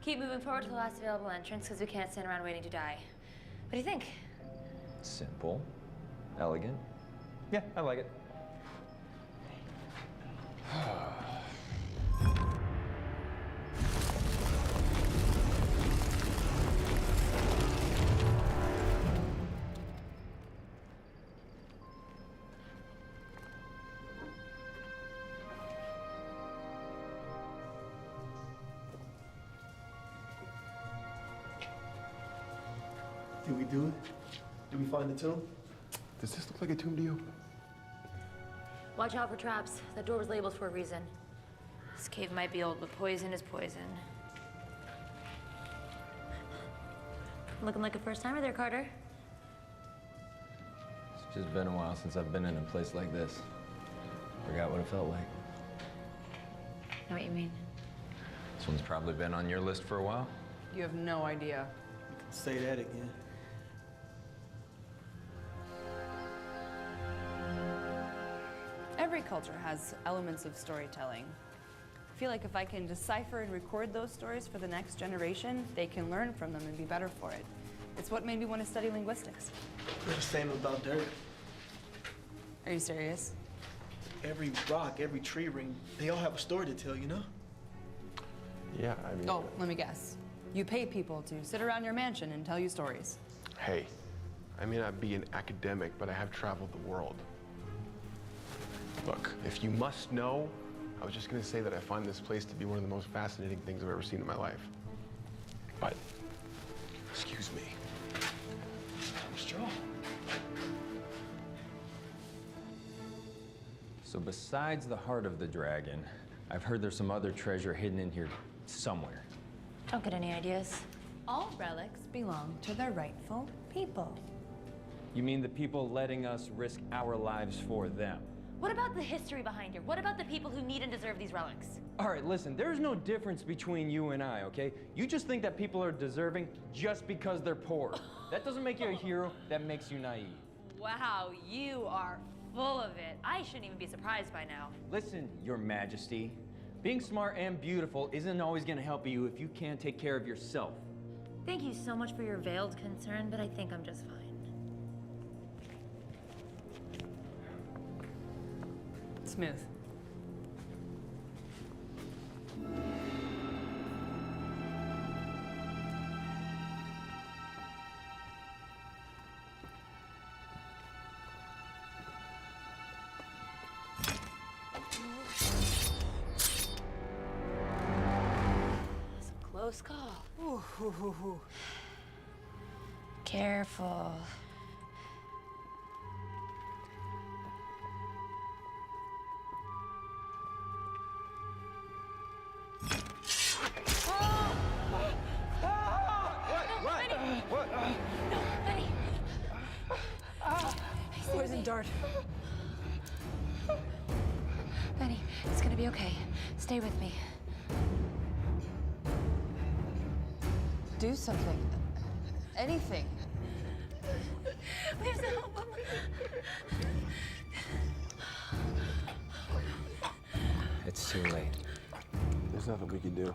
Keep moving forward to the last available entrance because we can't stand around waiting to die. What do you think?
Simple, elegant. Yeah, I like it.
Did we do it? Did we find the tomb?
Does this look like a tomb to you?
Watch out for traps. That door was labeled for a reason. This cave might be old, but poison is poison. Looking like a first-timer there, Carter.
It's just been a while since I've been in a place like this. Forgot what it felt like.
Know what you mean?
This one's probably been on your list for a while.
You have no idea.
Say that again.
Every culture has elements of storytelling. I feel like if I can decipher and record those stories for the next generation, they can learn from them and be better for it. It's what made me want to study linguistics.
They're the same about dirt.
Are you serious?
Every rock, every tree ring, they all have a story to tell, you know?
Yeah, I mean...
Oh, let me guess. You pay people to sit around your mansion and tell you stories.
Hey, I may not be an academic, but I have traveled the world. Look, if you must know, I was just gonna say that I find this place to be one of the most fascinating things I've ever seen in my life. But, excuse me.
Straw.
So besides the heart of the dragon, I've heard there's some other treasure hidden in here somewhere.
Don't get any ideas.
All relics belong to their rightful people.
You mean the people letting us risk our lives for them?
What about the history behind it? What about the people who need and deserve these relics?
All right, listen, there's no difference between you and I, okay? You just think that people are deserving just because they're poor. That doesn't make you a hero, that makes you naive.
Wow, you are full of it. I shouldn't even be surprised by now.
Listen, Your Majesty, being smart and beautiful isn't always gonna help you if you can't take care of yourself.
Thank you so much for your veiled concern, but I think I'm just fine.
Smooth.
It's a close call.
Ooh, ooh, ooh, ooh.
Careful.
What?
No, Benny.
Poison dart.
Benny, it's gonna be okay. Stay with me.
Do something. Anything.
We have to help him.
It's too late.
There's nothing we can do.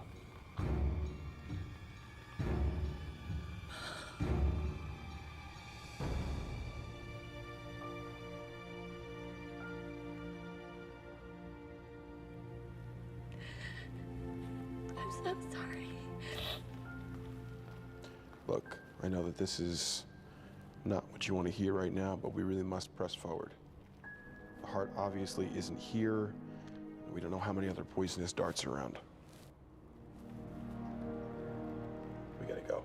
I'm so sorry.
Look, I know that this is not what you want to hear right now, but we really must press forward. The heart obviously isn't here, and we don't know how many other poisonous darts are around. We gotta go.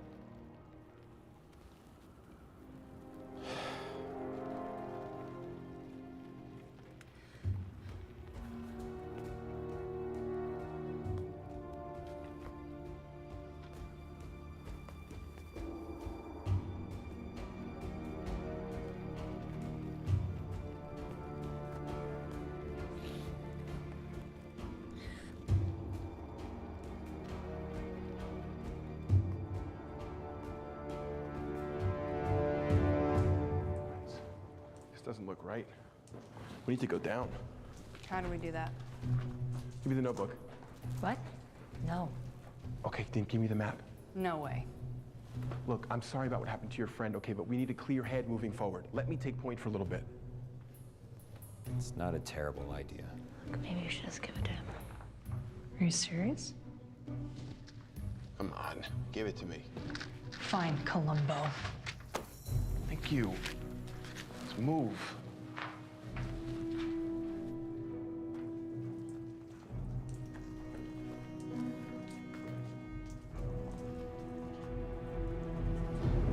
Doesn't look right. We need to go down.
How do we do that?
Give me the notebook.
What? No.
Okay, then give me the map.
No way.
Look, I'm sorry about what happened to your friend, okay, but we need a clear head moving forward. Let me take point for a little bit.
It's not a terrible idea.
Maybe you should just give it to him.
Are you serious?
Come on, give it to me.
Fine, Columbo.
Thank you. Let's move.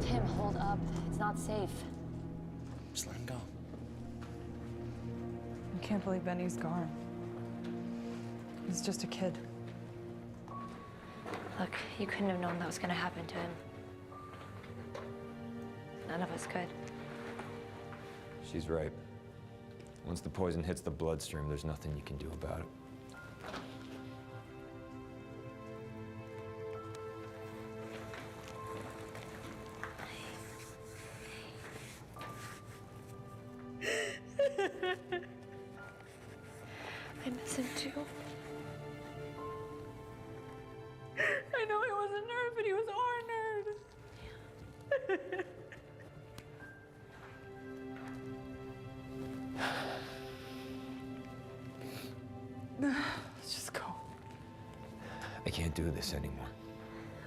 Tim, hold up. It's not safe.
Just let him go.
I can't believe Benny's gone. He's just a kid.
Look, you couldn't have known that was gonna happen to him. None of us could.
She's right. Once the poison hits the bloodstream, there's nothing you can do about it.
I miss him too.
I know he was a nerd, but he was our nerd. Let's just go.
I can't do this anymore.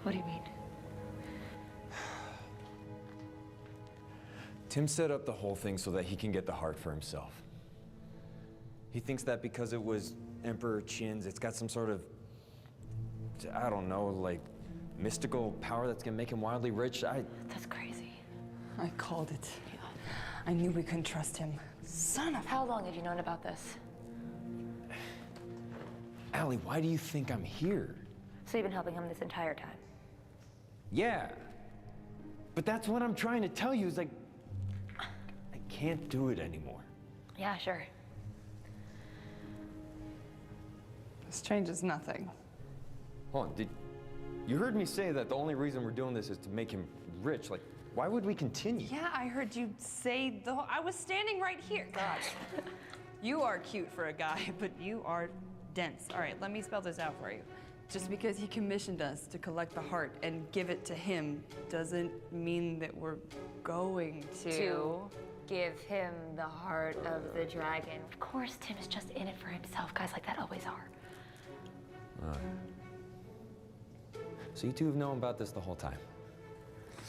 What do you mean?
Tim set up the whole thing so that he can get the heart for himself. He thinks that because it was Emperor Qin's, it's got some sort of, I don't know, like, mystical power that's gonna make him wildly rich.
That's crazy.
I called it. I knew we couldn't trust him. Son of...
How long have you known about this?
Allie, why do you think I'm here?
So you've been helping him this entire time?
Yeah. But that's what I'm trying to tell you is like, I can't do it anymore.
Yeah, sure.
This changes nothing.
Hold on, you heard me say that the only reason we're doing this is to make him rich. Like, why would we continue?
Yeah, I heard you say the whole... I was standing right here. God. You are cute for a guy, but you are dense. All right, let me spell this out for you. Just because he commissioned us to collect the heart and give it to him doesn't mean that we're going
To give him the heart of the dragon. Of course, Tim is just in it for himself. Guys like that always are.
So you two have known about this the whole time?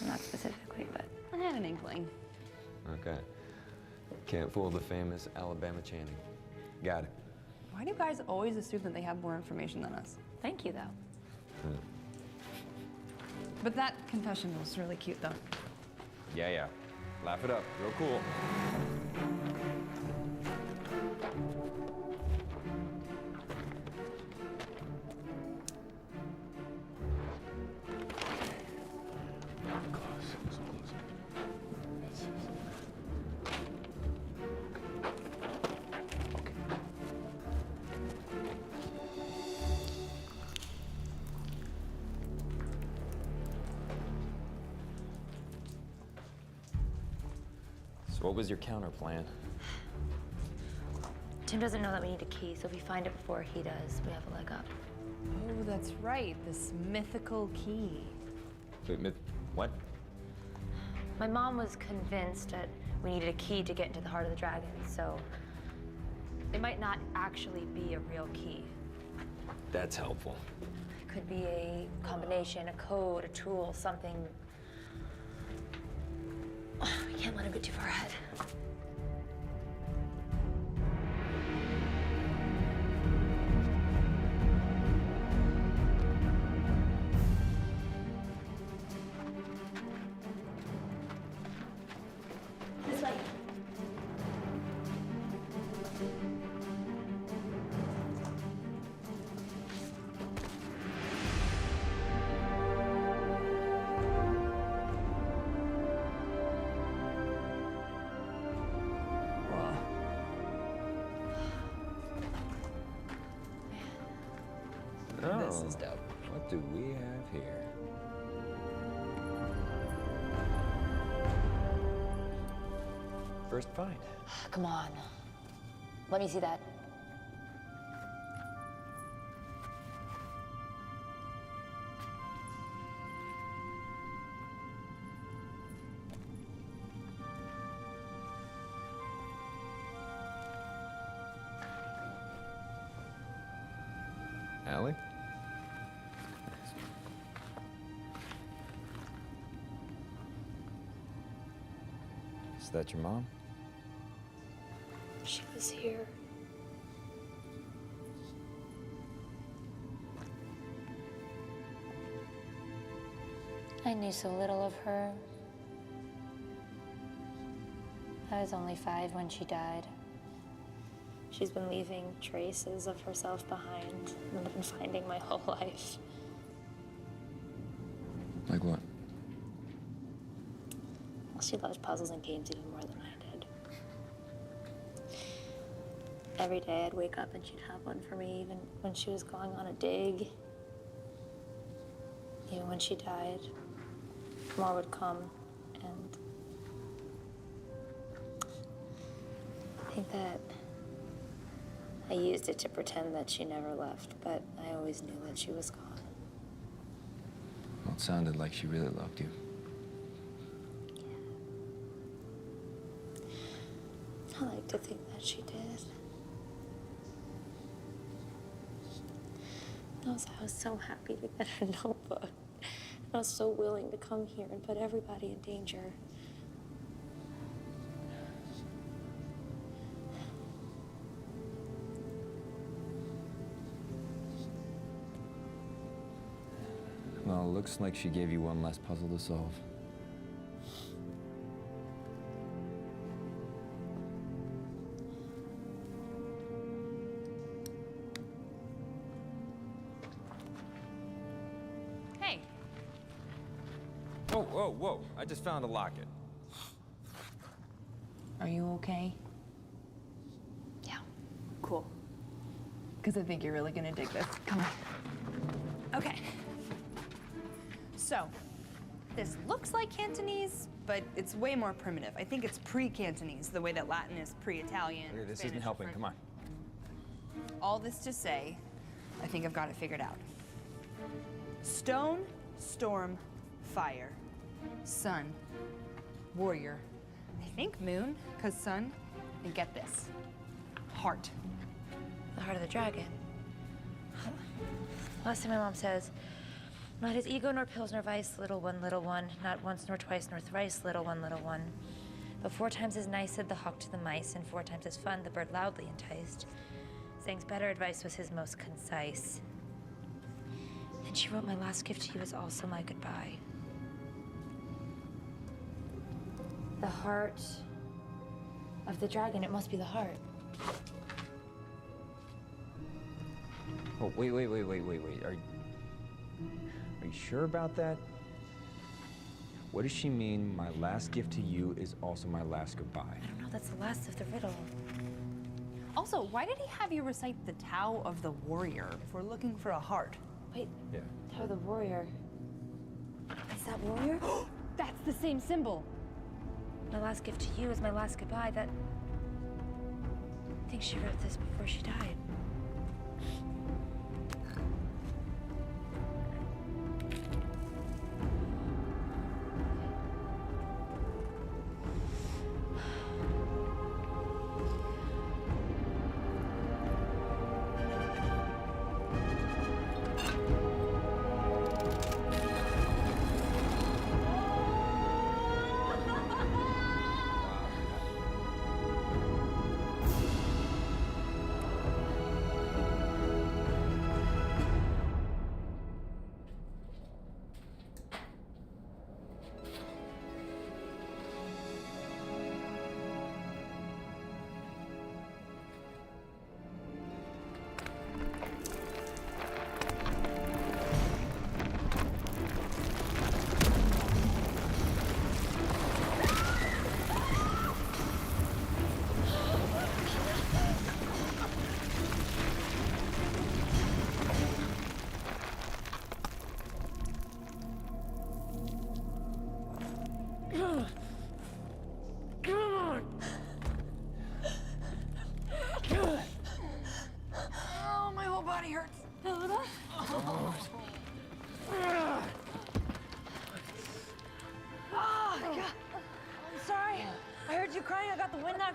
Not specifically, but...
I had an inkling.
Okay. Can't fool the famous Alabama Channing. Got it.
What? Why do guys always assume that they have more information than us?
Thank you, though.
But that confession was really cute, though.
Yeah. Laugh it up. Real cool. What was your counter plan?
Tim doesn't know that we need a key, so if we find it before he does, we have a leg up.
Oh, that's right. This mythical key.
Wait, what?
My mom was convinced that we needed a key to get into the heart of the dragon, so it might not actually be a real key.
That's helpful.
It could be a combination, a code, a tool, something. We can't let him get too far ahead. This way.
This is dope.
What do we have here? First find.
Come on. Let me see that.
Allie? Is that your mom?
She was here. I knew so little of her. I was only 5 when she died. She's been leaving traces of herself behind, and I've been finding my whole life.
Like what?
Well, she loves puzzles and games even more than I did. Every day I'd wake up and she'd have one for me, even when she was going on a dig. Even when she died, more would come, and I think that I used it to pretend that she never left, but I always knew that she was gone.
Well, it sounded like she really loved you.
I like to think that she did. I was so happy to get her notebook. I was so willing to come here and put everybody in danger.
Well, it looks like she gave you one less puzzle to solve.
Hey.
Whoa. I just found a locket.
Are you okay?
Yeah.
Cool. Because I think you're really gonna dig this. Come on. Okay. So, this looks like Cantonese, but it's way more primitive. I think it's pre-Cantonese, the way that Latin is pre-Italian.
Okay, this
Spanish
isn't helping.
French.
Come on.
All this to say, I think I've got it figured out. Stone, storm, fire, sun, warrior. I think moon, because sun, and get this, heart.
The heart of the dragon. Last thing my mom says, not his ego nor pills nor vice, little one, not once nor twice nor thrice, little one, but 4 times as nice said the hawk to the mice, and 4 times as fun the bird loudly enticed. Zhang's better advice was his most concise. Then she wrote, my last gift to you is also my goodbye. The heart of the dragon, it must be the heart.
Oh, wait. Are you sure about that? What does she mean, my last gift to you is also my last goodbye?
I don't know, that's the last of the riddle.
Also, why did he have you recite the Tao of the Warrior if we're looking for a heart?
Wait,
Yeah.
Tao the warrior. Is that warrior?
That's the same symbol.
My last gift to you is my last goodbye. That... I think she wrote this before she died.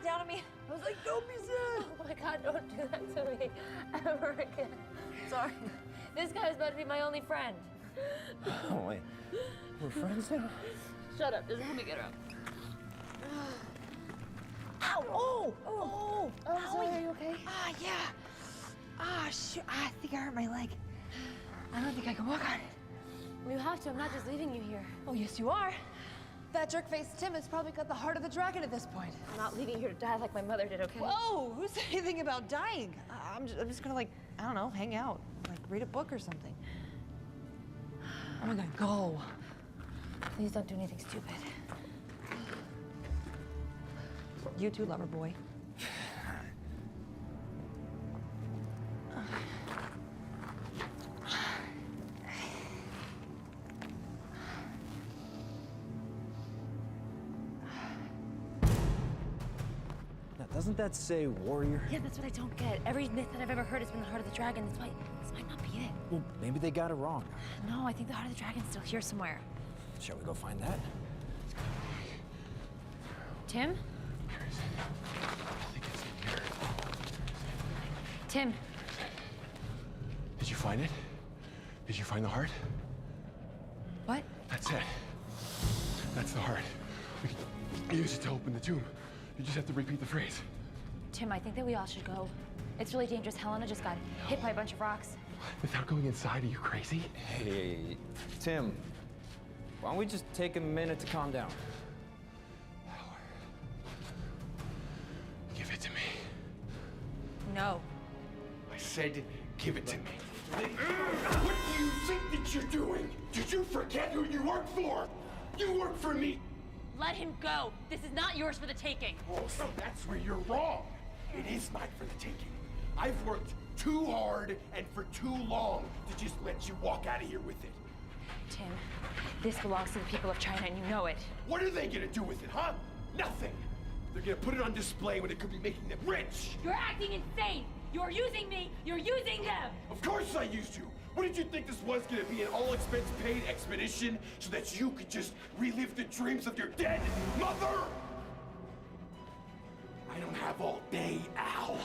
Out of me. I was like, don't be sad.
Oh my God, don't do that to me ever again.
Sorry.
This guy was about to be my only friend.
Oh, wait. We're friends now?
Shut up, just let me get her up.
Ow! Oh!
I'm sorry, are you okay?
Yeah. Shoot. I think I hurt my leg. I don't think I can walk on it.
You have to, I'm not just leaving you here.
Oh, yes, you are. That jerk-faced Tim has probably got the heart of the dragon at this point.
I'm not leaving you here to die like my mother did, okay?
Whoa! Who said anything about dying? I'm just gonna, like, I don't know, hang out. Like, read a book or something. Oh my God, go.
Please don't do anything stupid.
You too, lover boy.
Doesn't that say warrior?
Yeah, that's what I don't get. Every myth that I've ever heard has been the heart of the dragon. That's why this might not be it.
Well, maybe they got it wrong.
No, I think the heart of the dragon's still here somewhere.
Shall we go find that?
Tim? Tim.
Did you find it? Did you find the heart?
What?
That's it. That's the heart. We can use it to open the tomb. You just have to repeat the phrase.
Tim, I think that we all should go. It's really dangerous. Helena just got hit by a bunch of rocks.
Without going inside, are you crazy?
Hey, Tim, why don't we just take a minute to calm down?
Give it to me.
No.
I said, give it to me. What do you think that you're doing? Did you forget who you work for? You work for me.
Let him go. This is not yours for the taking.
Oh, so that's where you're wrong. It is mine for the taking. I've worked too hard and for too long to just let you walk out of here with it.
Tim, this belongs to the people of China, and you know it.
What are they gonna do with it, huh? Nothing. They're gonna put it on display when it could be making them rich.
You're acting insane. You're using me. You're using them.
Of course I used you. What did you think this was gonna be, an all-expense-paid expedition so that you could just relive the dreams of your dead mother? I don't have all day, Al.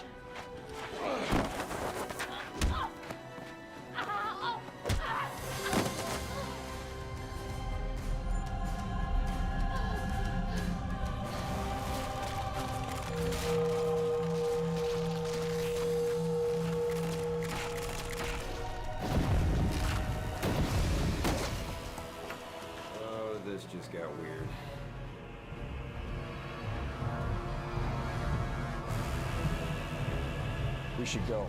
just got weird.
We should go.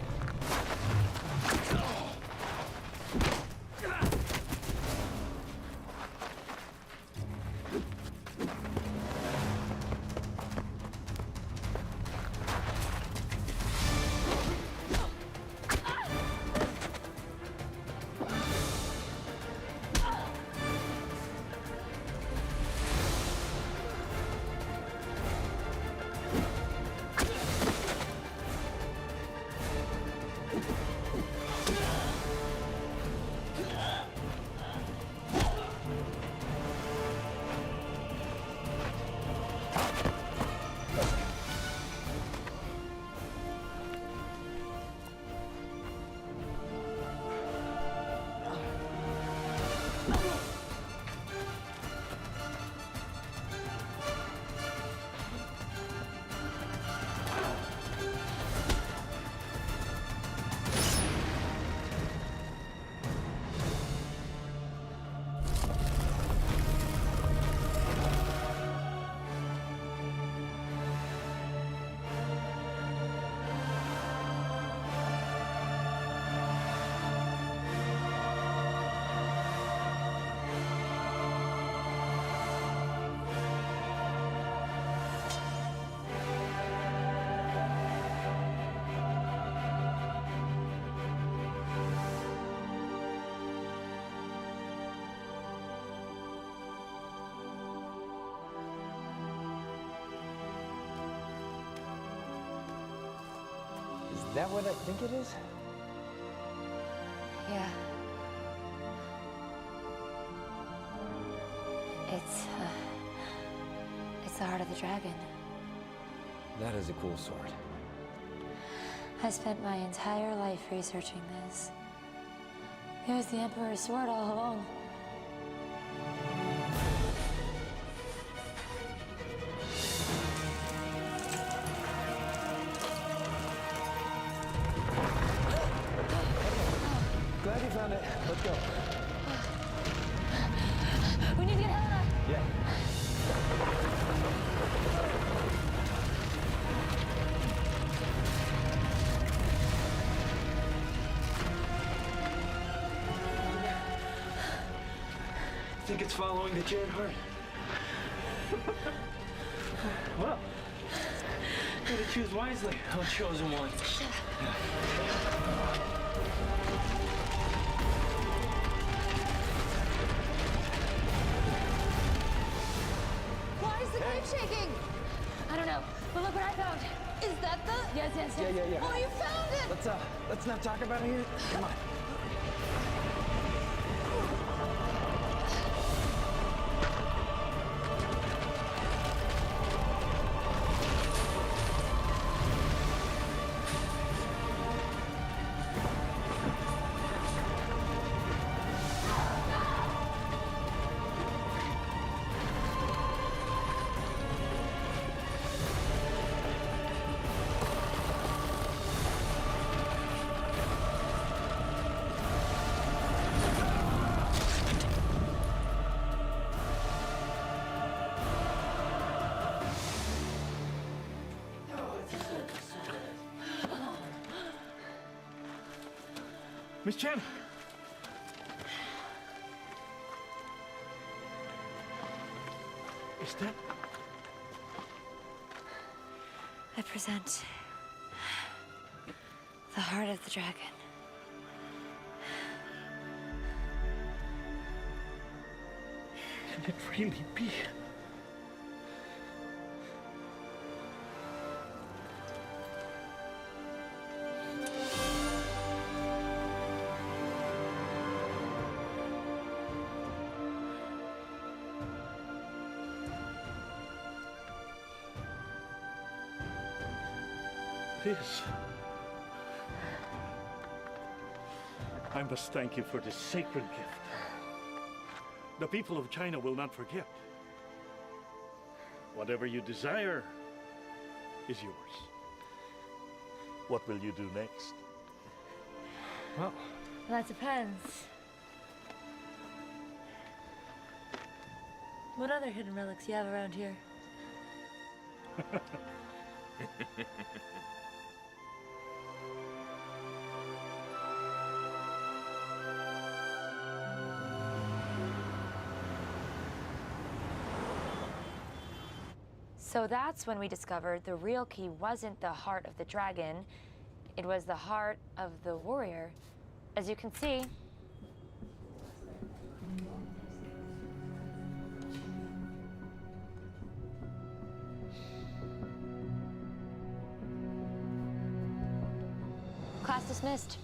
Is that what I think it is?
Yeah. It's the heart of the dragon.
That is a cool sword.
I spent my entire life researching this. It was the Emperor's sword all along.
Glad you found it. Let's go.
We need to get Helena.
Yeah. I think it's following the Jade Heart. Well, gotta choose wisely. I'll chosen one.
Why is the cave shaking?
I don't know, but look what I found.
Is that the?
Yes, yes, yes.
Yeah.
Oh, you found it!
Let's not talk about it here. Come on.
Miss Chen! Is that...
I present the heart of the dragon.
Can it really be? This. I must thank you for this sacred gift. The people of China will not forget. Whatever you desire is yours. What will you do next?
Well,
That depends.
What other hidden relics you have around here?
So that's when we discovered the real key wasn't the heart of the dragon, it was the heart of the warrior. As you can see, class dismissed.